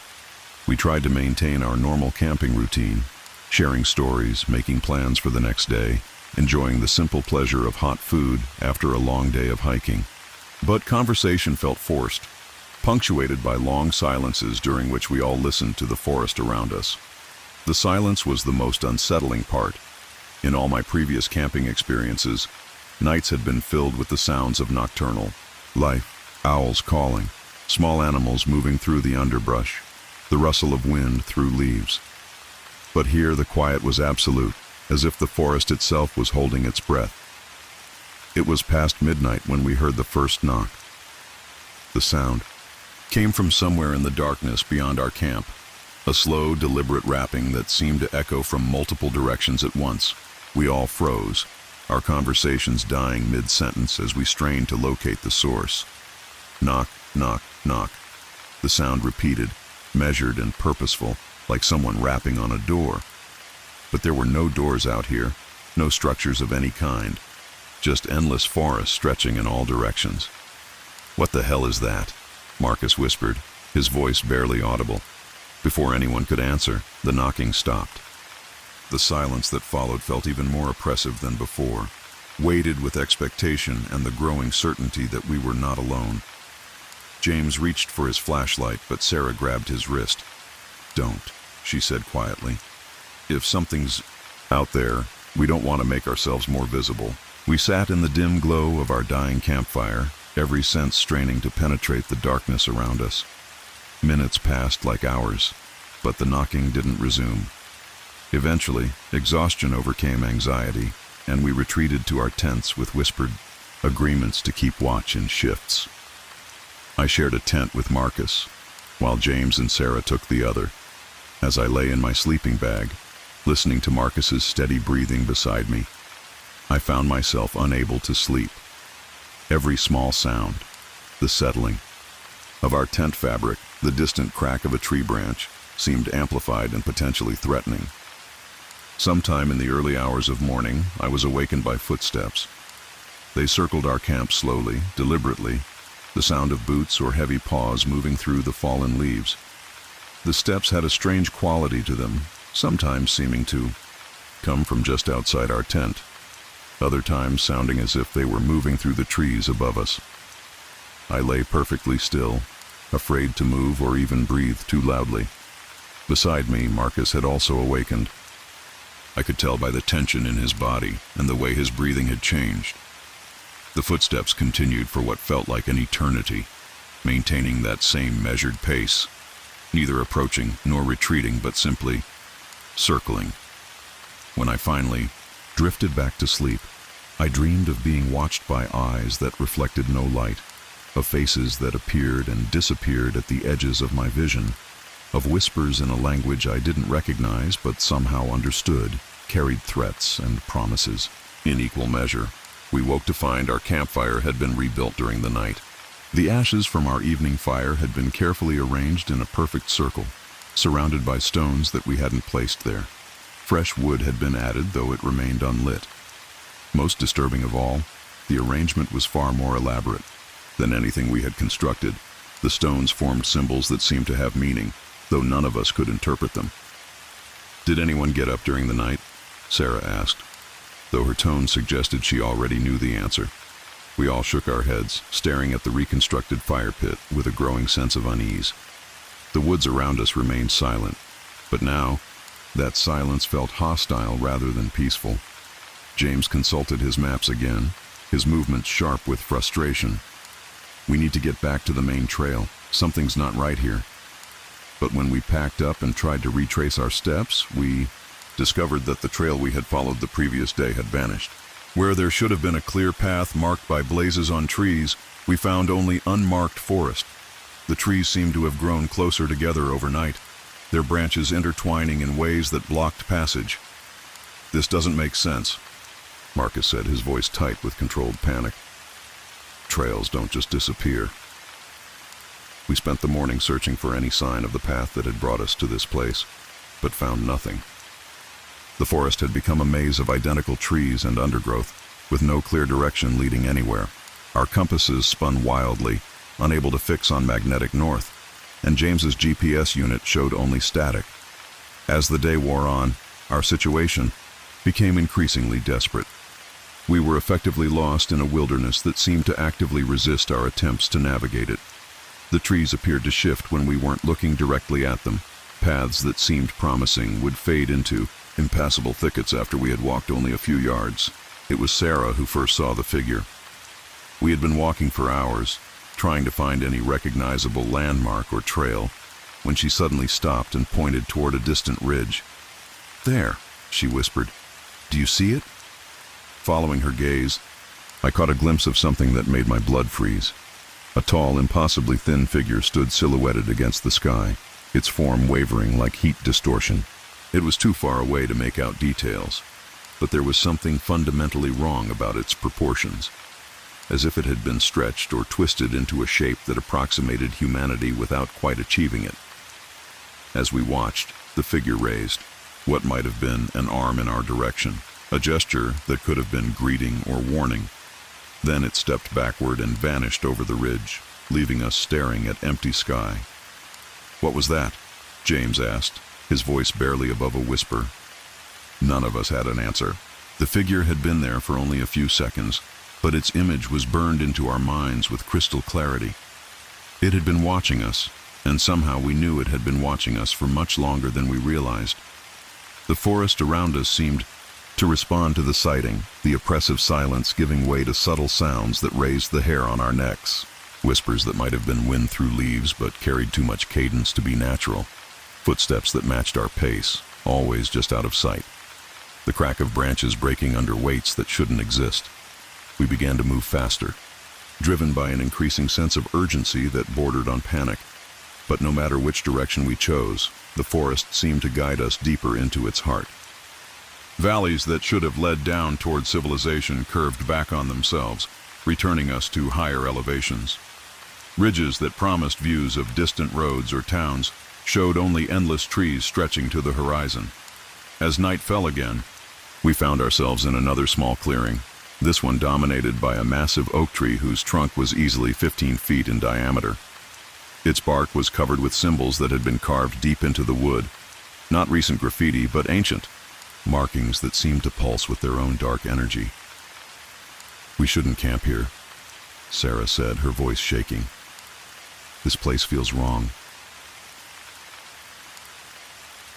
We tried to maintain our normal camping routine, sharing stories, making plans for the next day, enjoying the simple pleasure of hot food after a long day of hiking. But conversation felt forced, punctuated by long silences during which we all listened to the forest around us. The silence was the most unsettling part. In all my previous camping experiences, nights had been filled with the sounds of nocturnal life, owls calling, small animals moving through the underbrush, the rustle of wind through leaves. But here the quiet was absolute, as if the forest itself was holding its breath. It was past midnight when we heard the first knock. The sound came from somewhere in the darkness beyond our camp, a slow, deliberate rapping that seemed to echo from multiple directions at once. We all froze, our conversations dying mid-sentence as we strained to locate the source. Knock, knock, knock. The sound repeated, measured and purposeful, like someone rapping on a door. But there were no doors out here, no structures of any kind, just endless forest stretching in all directions. "What the hell is that?" Marcus whispered, his voice barely audible. Before anyone could answer, the knocking stopped. The silence that followed felt even more oppressive than before, weighted with expectation and the growing certainty that we were not alone. James reached for his flashlight, but Sarah grabbed his wrist. "Don't," she said quietly. "If something's out there, we don't want to make ourselves more visible." We sat in the dim glow of our dying campfire, every sense straining to penetrate the darkness around us. Minutes passed like hours, but the knocking didn't resume. Eventually, exhaustion overcame anxiety, and we retreated to our tents with whispered agreements to keep watch in shifts. I shared a tent with Marcus, while James and Sarah took the other. As I lay in my sleeping bag, listening to Marcus's steady breathing beside me, I found myself unable to sleep. Every small sound, the settling of our tent fabric, the distant crack of a tree branch, seemed amplified and potentially threatening. Sometime in the early hours of morning, I was awakened by footsteps. They circled our camp slowly, deliberately, the sound of boots or heavy paws moving through the fallen leaves. The steps had a strange quality to them, sometimes seeming to come from just outside our tent, other times sounding as if they were moving through the trees above us. I lay perfectly still, afraid to move or even breathe too loudly. Beside me, Marcus had also awakened. I could tell by the tension in his body and the way his breathing had changed. The footsteps continued for what felt like an eternity, maintaining that same measured pace, neither approaching nor retreating, but simply circling. When I finally drifted back to sleep, I dreamed of being watched by eyes that reflected no light, of faces that appeared and disappeared at the edges of my vision, of whispers in a language I didn't recognize but somehow understood, carried threats and promises. In equal measure, we woke to find our campfire had been rebuilt during the night. The ashes from our evening fire had been carefully arranged in a perfect circle, surrounded by stones that we hadn't placed there. Fresh wood had been added, though it remained unlit. Most disturbing of all, the arrangement was far more elaborate than anything we had constructed. The stones formed symbols that seemed to have meaning, though none of us could interpret them. "Did anyone get up during the night?" Sarah asked, though her tone suggested she already knew the answer. We all shook our heads, staring at the reconstructed fire pit with a growing sense of unease. The woods around us remained silent, but now, that silence felt hostile rather than peaceful. James consulted his maps again, his movements sharp with frustration. "We need to get back to the main trail. Something's not right here." But when we packed up and tried to retrace our steps, we discovered that the trail we had followed the previous day had vanished. Where there should have been a clear path marked by blazes on trees, we found only unmarked forest. The trees seemed to have grown closer together overnight, their branches intertwining in ways that blocked passage. "This doesn't make sense," Marcus said, his voice tight with controlled panic. "Trails don't just disappear." We spent the morning searching for any sign of the path that had brought us to this place, but found nothing. The forest had become a maze of identical trees and undergrowth, with no clear direction leading anywhere. Our compasses spun wildly, unable to fix on magnetic north, and James's GPS unit showed only static. As the day wore on, Our situation became increasingly desperate. We were effectively lost in a wilderness that seemed to actively resist our attempts to navigate it. The trees appeared to shift when we weren't looking directly at them. Paths that seemed promising would fade into impassable thickets after we had walked only a few yards. It was Sarah who first saw the figure. We had been walking for hours, trying to find any recognizable landmark or trail, when she suddenly stopped and pointed toward a distant ridge. "There," she whispered. "Do you see it?" Following her gaze, I caught a glimpse of something that made my blood freeze. A tall, impossibly thin figure stood silhouetted against the sky, its form wavering like heat distortion. It was too far away to make out details, but there was something fundamentally wrong about its proportions, as if it had been stretched or twisted into a shape that approximated humanity without quite achieving it. As we watched, the figure raised what might have been an arm in our direction, a gesture that could have been greeting or warning. Then it stepped backward and vanished over the ridge, leaving us staring at empty sky. "What was that?" James asked, his voice barely above a whisper. None of us had an answer. The figure had been there for only a few seconds, but its image was burned into our minds with crystal clarity. It had been watching us, and somehow we knew it had been watching us for much longer than we realized. The forest around us seemed to respond to the sighting, the oppressive silence giving way to subtle sounds that raised the hair on our necks, whispers that might have been wind through leaves but carried too much cadence to be natural, footsteps that matched our pace, always just out of sight, the crack of branches breaking under weights that shouldn't exist. We began to move faster, driven by an increasing sense of urgency that bordered on panic. But no matter which direction we chose, the forest seemed to guide us deeper into its heart. Valleys that should have led down toward civilization curved back on themselves, returning us to higher elevations. Ridges that promised views of distant roads or towns showed only endless trees stretching to the horizon. As night fell again, we found ourselves in another small clearing, this one dominated by a massive oak tree whose trunk was easily 15 feet in diameter. Its bark was covered with symbols that had been carved deep into the wood, not recent graffiti, but ancient, markings that seemed to pulse with their own dark energy. "We shouldn't camp here," Sarah said, her voice shaking. "This place feels wrong."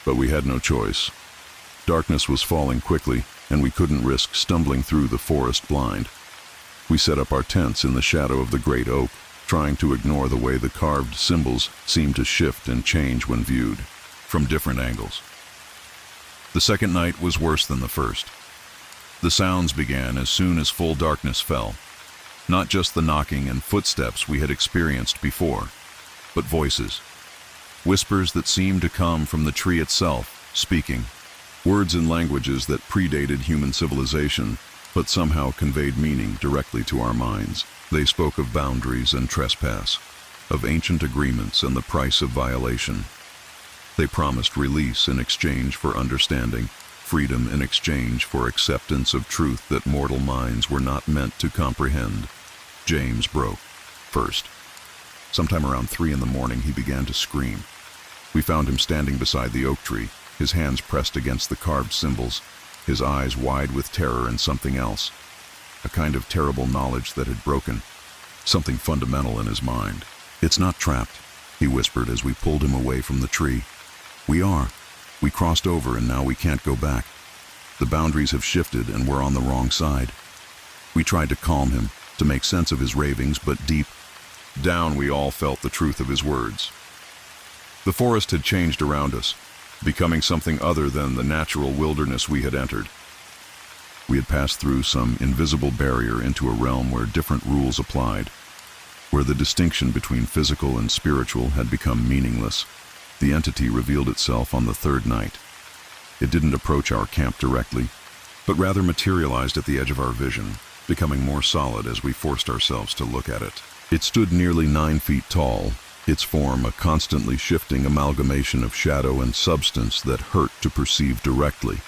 But we had no choice. Darkness was falling quickly, and we couldn't risk stumbling through the forest blind. We set up our tents in the shadow of the great oak, trying to ignore the way the carved symbols seemed to shift and change when viewed from different angles. The second night was worse than the first. The sounds began as soon as full darkness fell. Not just the knocking and footsteps we had experienced before, but voices. Whispers that seemed to come from the tree itself, speaking. Words in languages that predated human civilization, but somehow conveyed meaning directly to our minds. They spoke of boundaries and trespass, of ancient agreements and the price of violation. They promised release in exchange for understanding, freedom in exchange for acceptance of truth that mortal minds were not meant to comprehend. James broke first. Sometime around 3 in the morning, he began to scream. We found him standing beside the oak tree, his hands pressed against the carved symbols, his eyes wide with terror and something else, a kind of terrible knowledge that had broken, something fundamental in his mind. "It's not trapped," he whispered as we pulled him away from the tree. "We are. We crossed over and now we can't go back. The boundaries have shifted and we're on the wrong side." We tried to calm him, to make sense of his ravings, but deep down we all felt the truth of his words. The forest had changed around us, becoming something other than the natural wilderness we had entered. We had passed through some invisible barrier into a realm where different rules applied, where the distinction between physical and spiritual had become meaningless. The entity revealed itself on the third night. It didn't approach our camp directly, but rather materialized at the edge of our vision, becoming more solid as we forced ourselves to look at it. It stood nearly 9 feet tall, its form a constantly shifting amalgamation of shadow and substance that hurt to perceive directly.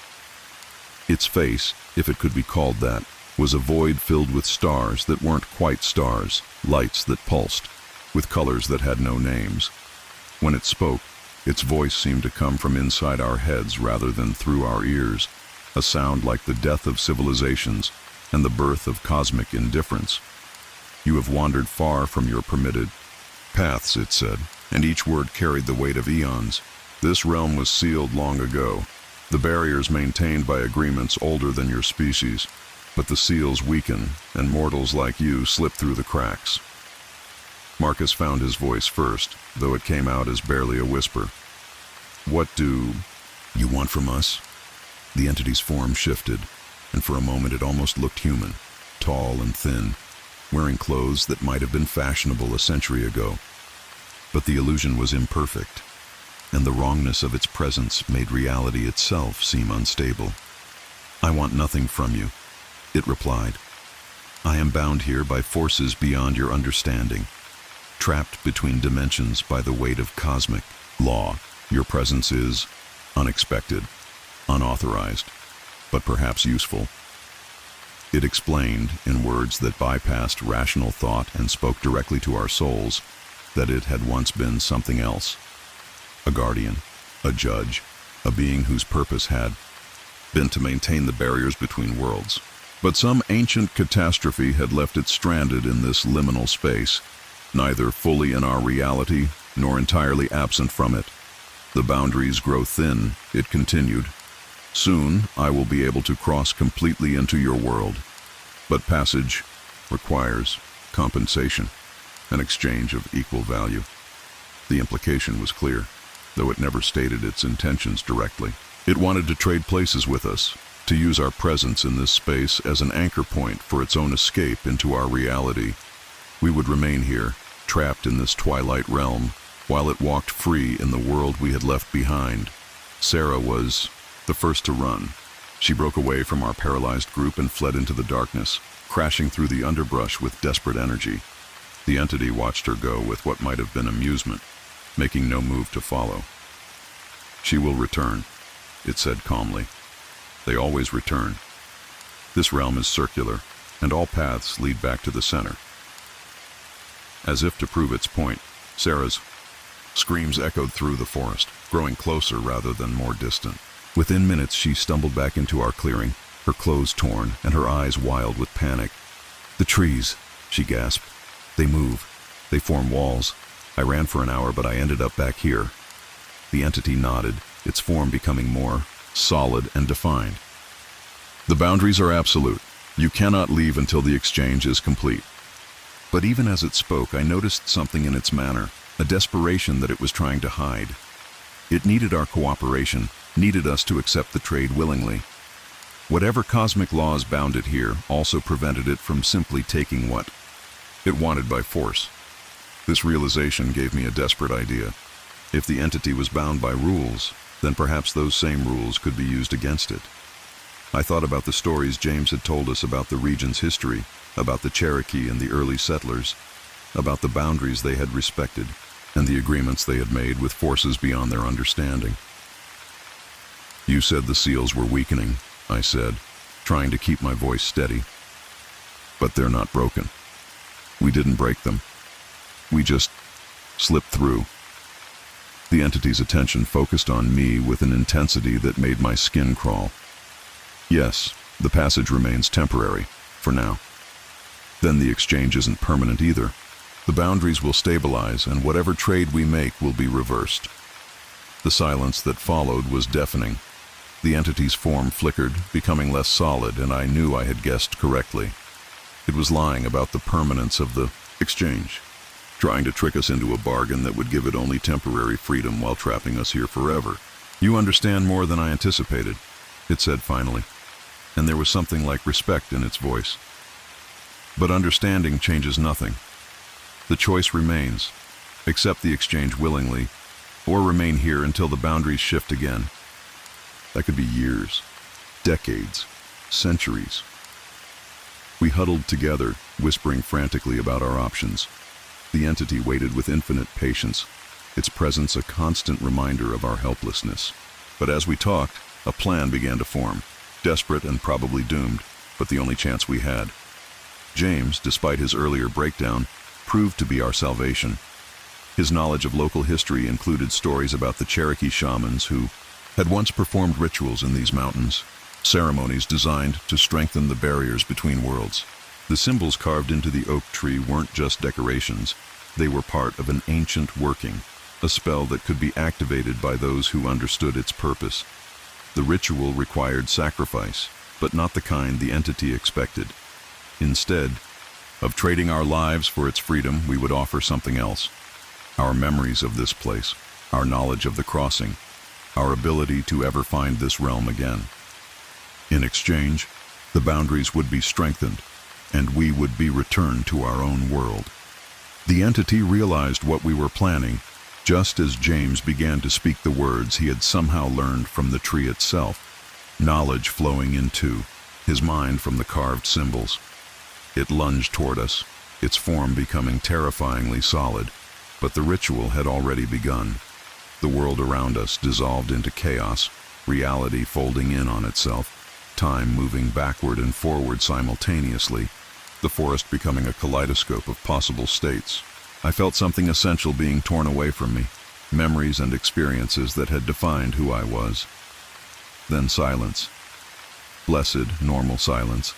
Its face, if it could be called that, was a void filled with stars that weren't quite stars, lights that pulsed, with colors that had no names. When it spoke, Its voice seemed to come from inside our heads rather than through our ears, a sound like the death of civilizations and the birth of cosmic indifference. "You have wandered far from your permitted paths," it said, and each word carried the weight of eons. "This realm was sealed long ago, the barriers maintained by agreements older than your species, but the seals weaken, and mortals like you slip through the cracks." Marcus found his voice first, though it came out as barely a whisper. "What do you want from us?" The entity's form shifted, and for a moment it almost looked human, tall and thin, wearing clothes that might have been fashionable a century ago. But the illusion was imperfect, and the wrongness of its presence made reality itself seem unstable. "I want nothing from you," it replied. "I am bound here by forces beyond your understanding, trapped between dimensions by the weight of cosmic law. Your presence is unexpected, unauthorized, but perhaps useful." It explained, in words that bypassed rational thought and spoke directly to our souls, that it had once been something else. A guardian, a judge, a being whose purpose had been to maintain the barriers between worlds. But some ancient catastrophe had left it stranded in this liminal space, neither fully in our reality nor entirely absent from it. "The boundaries grow thin," it continued. "Soon I will be able to cross completely into your world, but passage requires compensation, an exchange of equal value." The implication was clear, though it never stated its intentions directly. It wanted to trade places with us, to use our presence in this space as an anchor point for its own escape into our reality. We would remain here, trapped in this twilight realm, while it walked free in the world we had left behind. Sarah was the first to run. She broke away from our paralyzed group and fled into the darkness, crashing through the underbrush with desperate energy. The entity watched her go with what might have been amusement, making no move to follow. "She will return," it said calmly. "They always return. This realm is circular, and all paths lead back to the center." As if to prove its point, Sarah's screams echoed through the forest, growing closer rather than more distant. Within minutes, she stumbled back into our clearing, her clothes torn and her eyes wild with panic. "The trees," she gasped. "They move. They form walls. I ran for an hour, but I ended up back here." The entity nodded, its form becoming more solid and defined. "The boundaries are absolute. You cannot leave until the exchange is complete." But even as it spoke, I noticed something in its manner, a desperation that it was trying to hide. It needed our cooperation, needed us to accept the trade willingly. Whatever cosmic laws bound it here also prevented it from simply taking what it wanted by force. This realization gave me a desperate idea. If the entity was bound by rules, then perhaps those same rules could be used against it. I thought about the stories James had told us about the region's history, about the Cherokee and the early settlers, about the boundaries they had respected, and the agreements they had made with forces beyond their understanding. "You said the seals were weakening," I said, trying to keep my voice steady. "But they're not broken. We didn't break them. We just slipped through." The entity's attention focused on me with an intensity that made my skin crawl. "Yes, the passage remains temporary, for now. Then the exchange isn't permanent either. The boundaries will stabilize, and whatever trade we make will be reversed." The silence that followed was deafening. The entity's form flickered, becoming less solid, and I knew I had guessed correctly. It was lying about the permanence of the exchange, trying to trick us into a bargain that would give it only temporary freedom while trapping us here forever. "You understand more than I anticipated," it said finally, and there was something like respect in its voice. "But understanding changes nothing. The choice remains: accept the exchange willingly, or remain here until the boundaries shift again. That could be years, decades, centuries." We huddled together, whispering frantically about our options. The entity waited with infinite patience, its presence a constant reminder of our helplessness. But as we talked, a plan began to form, desperate and probably doomed, but the only chance we had. James, despite his earlier breakdown, proved to be our salvation. His knowledge of local history included stories about the Cherokee shamans who had once performed rituals in these mountains, ceremonies designed to strengthen the barriers between worlds. The symbols carved into the oak tree weren't just decorations, they were part of an ancient working, a spell that could be activated by those who understood its purpose. The ritual required sacrifice, but not the kind the entity expected. Instead of trading our lives for its freedom, we would offer something else. Our memories of this place, our knowledge of the crossing, our ability to ever find this realm again. In exchange, the boundaries would be strengthened, and we would be returned to our own world. The entity realized what we were planning, just as James began to speak the words he had somehow learned from the tree itself, knowledge flowing into his mind from the carved symbols. It lunged toward us, its form becoming terrifyingly solid, but the ritual had already begun. The world around us dissolved into chaos, reality folding in on itself, time moving backward and forward simultaneously, the forest becoming a kaleidoscope of possible states. I felt something essential being torn away from me, memories and experiences that had defined who I was. Then silence. Blessed, normal silence.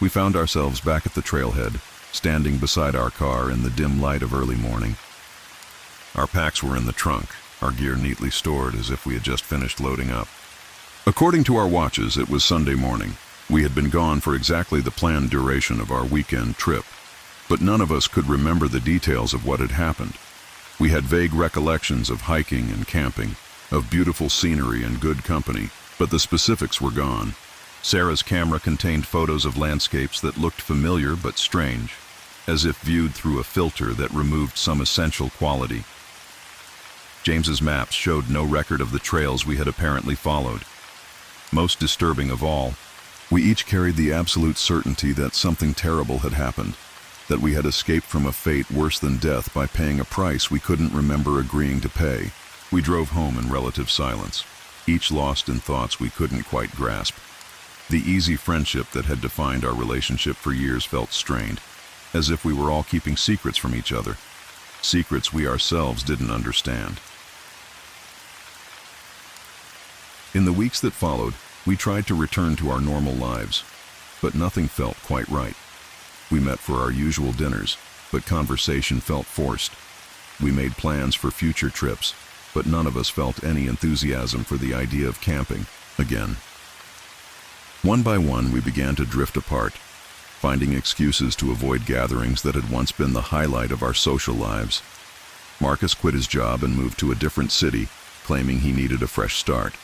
We found ourselves back at the trailhead, standing beside our car in the dim light of early morning. Our packs were in the trunk, our gear neatly stored as if we had just finished loading up. According to our watches, it was Sunday morning. We had been gone for exactly the planned duration of our weekend trip, but none of us could remember the details of what had happened. We had vague recollections of hiking and camping, of beautiful scenery and good company, but the specifics were gone. Sarah's camera contained photos of landscapes that looked familiar but strange, as if viewed through a filter that removed some essential quality. James's maps showed no record of the trails we had apparently followed. Most disturbing of all, we each carried the absolute certainty that something terrible had happened, that we had escaped from a fate worse than death by paying a price we couldn't remember agreeing to pay. We drove home in relative silence, each lost in thoughts we couldn't quite grasp. The easy friendship that had defined our relationship for years felt strained, as if we were all keeping secrets from each other, secrets we ourselves didn't understand. In the weeks that followed, we tried to return to our normal lives, but nothing felt quite right. We met for our usual dinners, but conversation felt forced. We made plans for future trips, but none of us felt any enthusiasm for the idea of camping again. One by one, we began to drift apart, finding excuses to avoid gatherings that had once been the highlight of our social lives. Marcus quit his job and moved to a different city, claiming he needed a fresh start.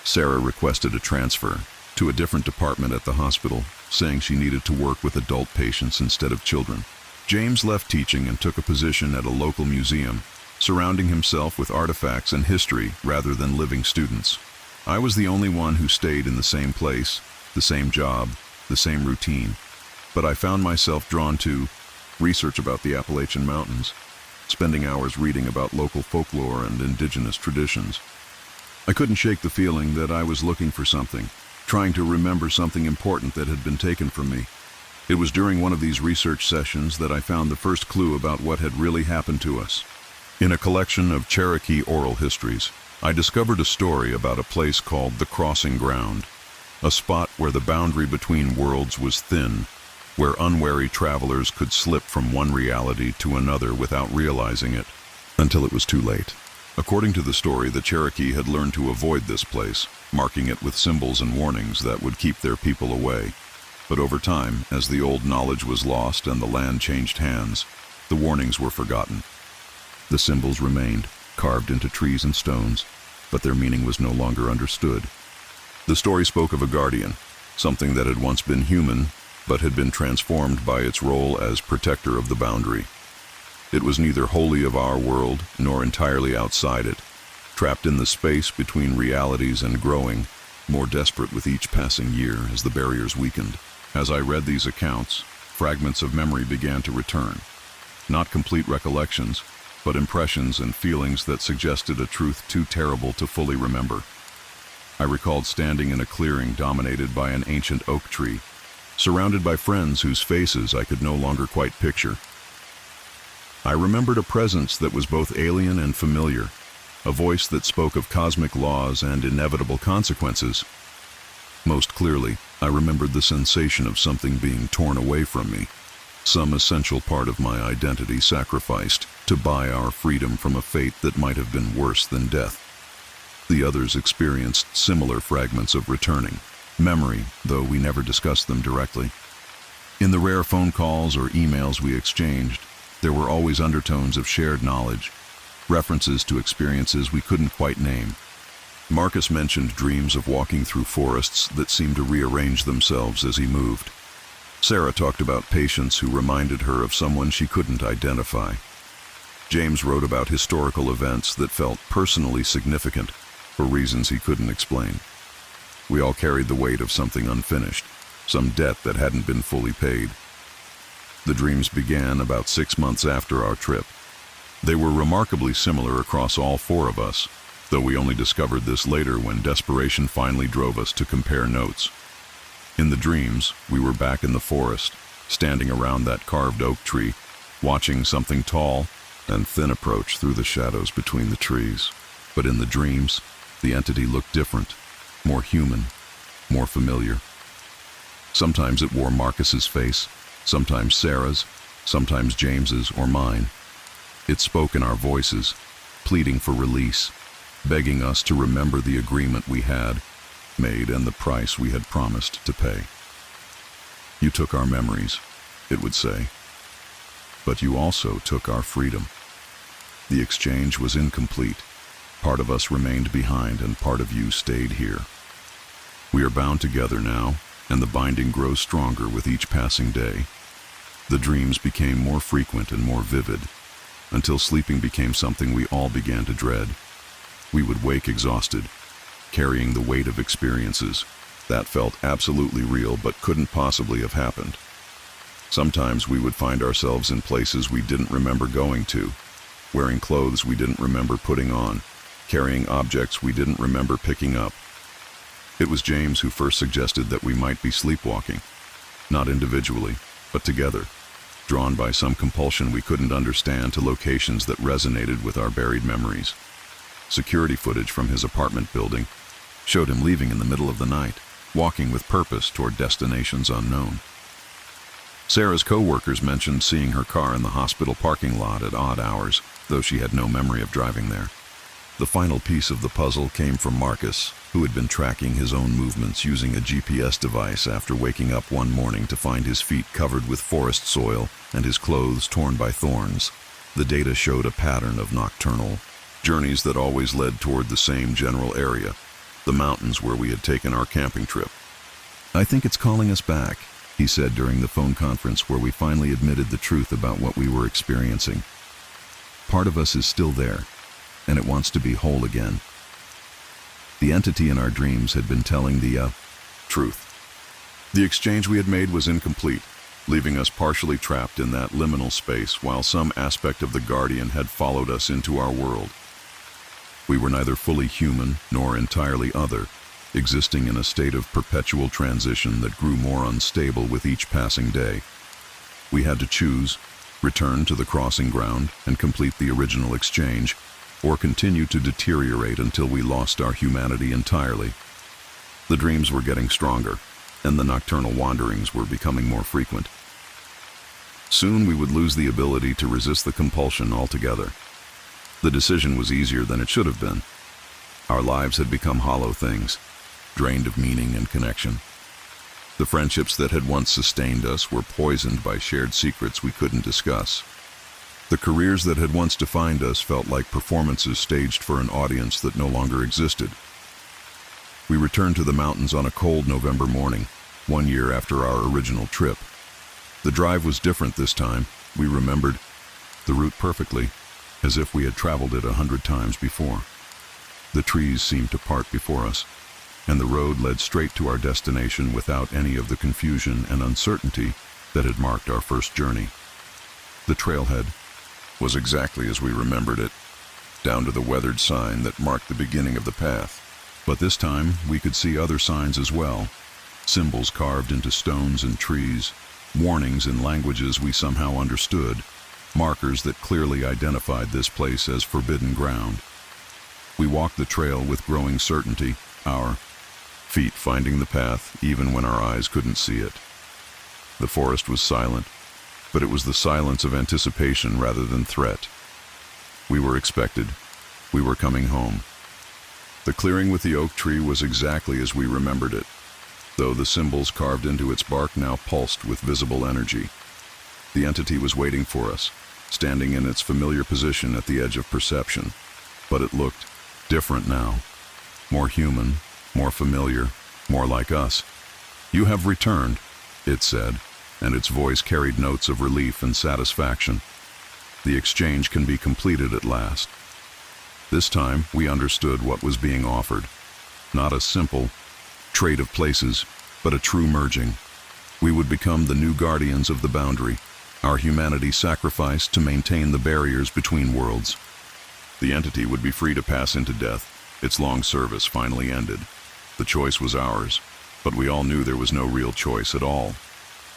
Sarah requested a transfer to a different department at the hospital, saying she needed to work with adult patients instead of children. James left teaching and took a position at a local museum, surrounding himself with artifacts and history rather than living students. I was the only one who stayed in the same place, the same job, the same routine, but I found myself drawn to research about the Appalachian Mountains, spending hours reading about local folklore and indigenous traditions. I couldn't shake the feeling that I was looking for something, trying to remember something important that had been taken from me. It was during one of these research sessions that I found the first clue about what had really happened to us. In a collection of Cherokee oral histories, I discovered a story about a place called the Crossing Ground, a spot where the boundary between worlds was thin, where unwary travelers could slip from one reality to another without realizing it, until it was too late. According to the story, the Cherokee had learned to avoid this place, marking it with symbols and warnings that would keep their people away. But over time, as the old knowledge was lost and the land changed hands, the warnings were forgotten. The symbols remained, carved into trees and stones, but their meaning was no longer understood. The story spoke of a guardian, something that had once been human, but had been transformed by its role as protector of the boundary. It was neither wholly of our world, nor entirely outside it, trapped in the space between realities and growing, more desperate with each passing year as the barriers weakened. As I read these accounts, fragments of memory began to return. Not complete recollections, but impressions and feelings that suggested a truth too terrible to fully remember. I recalled standing in a clearing dominated by an ancient oak tree, surrounded by friends whose faces I could no longer quite picture. I remembered a presence that was both alien and familiar, a voice that spoke of cosmic laws and inevitable consequences. Most clearly, I remembered the sensation of something being torn away from me, some essential part of my identity sacrificed to buy our freedom from a fate that might have been worse than death. The others experienced similar fragments of returning memory, though we never discussed them directly. In the rare phone calls or emails we exchanged, there were always undertones of shared knowledge, references to experiences we couldn't quite name. Marcus mentioned dreams of walking through forests that seemed to rearrange themselves as he moved. Sarah talked about patients who reminded her of someone she couldn't identify. James wrote about historical events that felt personally significant for reasons he couldn't explain. We all carried the weight of something unfinished, some debt that hadn't been fully paid. The dreams began about 6 months after our trip. They were remarkably similar across all 4 of us, though we only discovered this later when desperation finally drove us to compare notes. In the dreams, we were back in the forest, standing around that carved oak tree, watching something tall and thin approach through the shadows between the trees. But in the dreams, the entity looked different, more human, more familiar. Sometimes it wore Marcus's face, sometimes Sarah's, sometimes James's or mine. It spoke in our voices, pleading for release, begging us to remember the agreement we had made and the price we had promised to pay. You took our memories, it would say, but you also took our freedom. The exchange was incomplete. Part of us remained behind and part of you stayed here. We are bound together now, and the binding grows stronger with each passing day. The dreams became more frequent and more vivid, until sleeping became something we all began to dread. We would wake exhausted, carrying the weight of experiences that felt absolutely real but couldn't possibly have happened. Sometimes we would find ourselves in places we didn't remember going to, wearing clothes we didn't remember putting on, carrying objects we didn't remember picking up. It was James who first suggested that we might be sleepwalking, not individually, but together, drawn by some compulsion we couldn't understand to locations that resonated with our buried memories. Security footage from his apartment building showed him leaving in the middle of the night, walking with purpose toward destinations unknown. Sarah's co-workers mentioned seeing her car in the hospital parking lot at odd hours, though she had no memory of driving there. The final piece of the puzzle came from Marcus, who had been tracking his own movements using a GPS device after waking up one morning to find his feet covered with forest soil and his clothes torn by thorns. The data showed a pattern of nocturnal journeys that always led toward the same general area, the mountains where we had taken our camping trip. "I think it's calling us back," he said during the phone conference where we finally admitted the truth about what we were experiencing. "Part of us is still there, and it wants to be whole again." The entity in our dreams had been telling the truth. The exchange we had made was incomplete, leaving us partially trapped in that liminal space while some aspect of the Guardian had followed us into our world. We were neither fully human nor entirely other, existing in a state of perpetual transition that grew more unstable with each passing day. We had to choose, return to the crossing ground and complete the original exchange, or continue to deteriorate until we lost our humanity entirely. The dreams were getting stronger, and the nocturnal wanderings were becoming more frequent. Soon we would lose the ability to resist the compulsion altogether. The decision was easier than it should have been. Our lives had become hollow things, drained of meaning and connection. The friendships that had once sustained us were poisoned by shared secrets we couldn't discuss. The careers that had once defined us felt like performances staged for an audience that no longer existed. We returned to the mountains on a cold November morning, 1 year after our original trip. The drive was different this time. We remembered the route perfectly, as if we had traveled it 100 times before. The trees seemed to part before us, and the road led straight to our destination without any of the confusion and uncertainty that had marked our first journey. The trailhead was exactly as we remembered it, down to the weathered sign that marked the beginning of the path. But this time we could see other signs as well, symbols carved into stones and trees, warnings in languages we somehow understood. markers that clearly identified this place as forbidden ground. We walked the trail with growing certainty, our feet finding the path even when our eyes couldn't see it. The forest was silent, but it was the silence of anticipation rather than threat. We were expected. We were coming home. The clearing with the oak tree was exactly as we remembered it, though the symbols carved into its bark now pulsed with visible energy. The entity was waiting for us, standing in its familiar position at the edge of perception, but it looked different now. More human, more familiar, more like us. "You have returned," it said, and its voice carried notes of relief and satisfaction. The exchange can be completed at last. This time, we understood what was being offered. Not a simple trade of places, but a true merging. We would become the new guardians of the boundary, our humanity sacrificed to maintain the barriers between worlds. The entity would be free to pass into death, its long service finally ended. The choice was ours, but we all knew there was no real choice at all.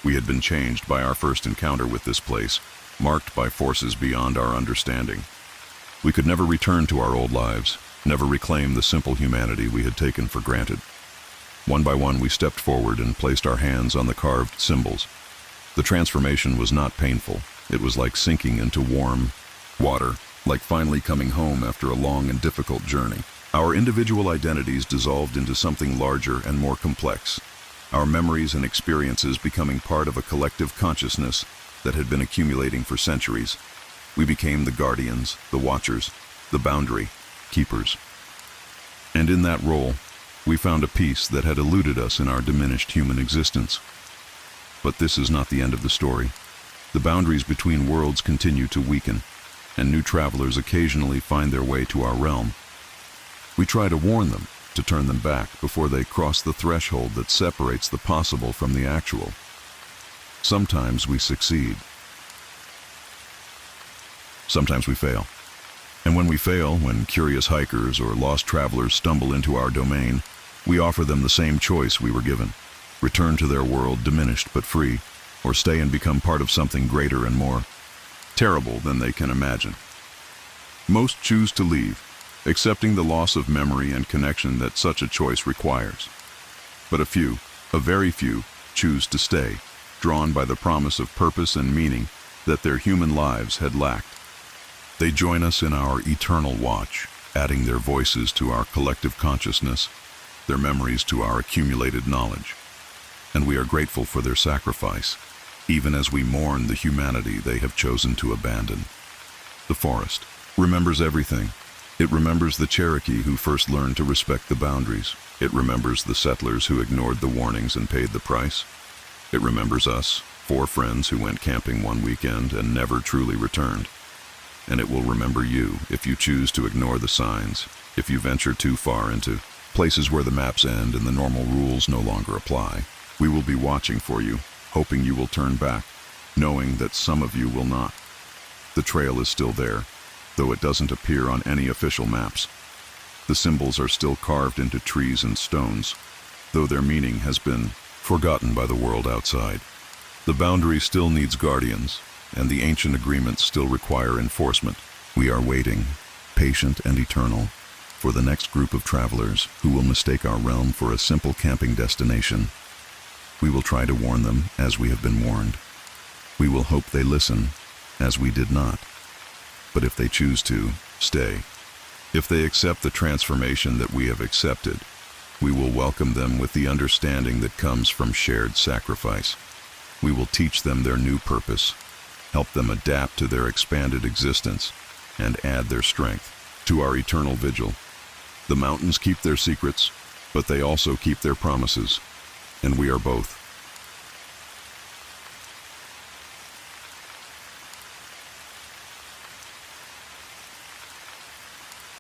We had been changed by our first encounter with this place, marked by forces beyond our understanding. We could never return to our old lives, never reclaim the simple humanity we had taken for granted. One by one, we stepped forward and placed our hands on the carved symbols. The transformation was not painful. It was like sinking into warm water, like finally coming home after a long and difficult journey. Our individual identities dissolved into something larger and more complex, our memories and experiences becoming part of a collective consciousness that had been accumulating for centuries. We became the guardians, the watchers, the boundary keepers. And in that role, we found a peace that had eluded us in our diminished human existence. But this is not the end of the story. The boundaries between worlds continue to weaken, and new travelers occasionally find their way to our realm. We try to warn them, to turn them back before they cross the threshold that separates the possible from the actual. Sometimes we succeed. Sometimes we fail. And when we fail, when curious hikers or lost travelers stumble into our domain, we offer them the same choice we were given: return to their world diminished but free, or stay and become part of something greater and more terrible than they can imagine. Most choose to leave, accepting the loss of memory and connection that such a choice requires. But a very few, choose to stay, drawn by the promise of purpose and meaning that their human lives had lacked. They join us in our eternal watch, adding their voices to our collective consciousness, their memories to our accumulated knowledge. And we are grateful for their sacrifice, even as we mourn the humanity they have chosen to abandon. The forest remembers everything. It remembers the Cherokee who first learned to respect the boundaries. It remembers the settlers who ignored the warnings and paid the price. It remembers us, 4 friends who went camping one weekend and never truly returned. And it will remember you if you choose to ignore the signs, if you venture too far into places where the maps end and the normal rules no longer apply. We will be watching for you, hoping you will turn back, knowing that some of you will not. The trail is still there, though it doesn't appear on any official maps. The symbols are still carved into trees and stones, though their meaning has been forgotten by the world outside. The boundary still needs guardians, and the ancient agreements still require enforcement. We are waiting, patient and eternal, for the next group of travelers who will mistake our realm for a simple camping destination. We will try to warn them as we have been warned. We will hope they listen, as we did not. But if they choose to, stay. If they accept the transformation that we have accepted, we will welcome them with the understanding that comes from shared sacrifice. We will teach them their new purpose, help them adapt to their expanded existence, and add their strength to our eternal vigil. The mountains keep their secrets, but they also keep their promises, and we are both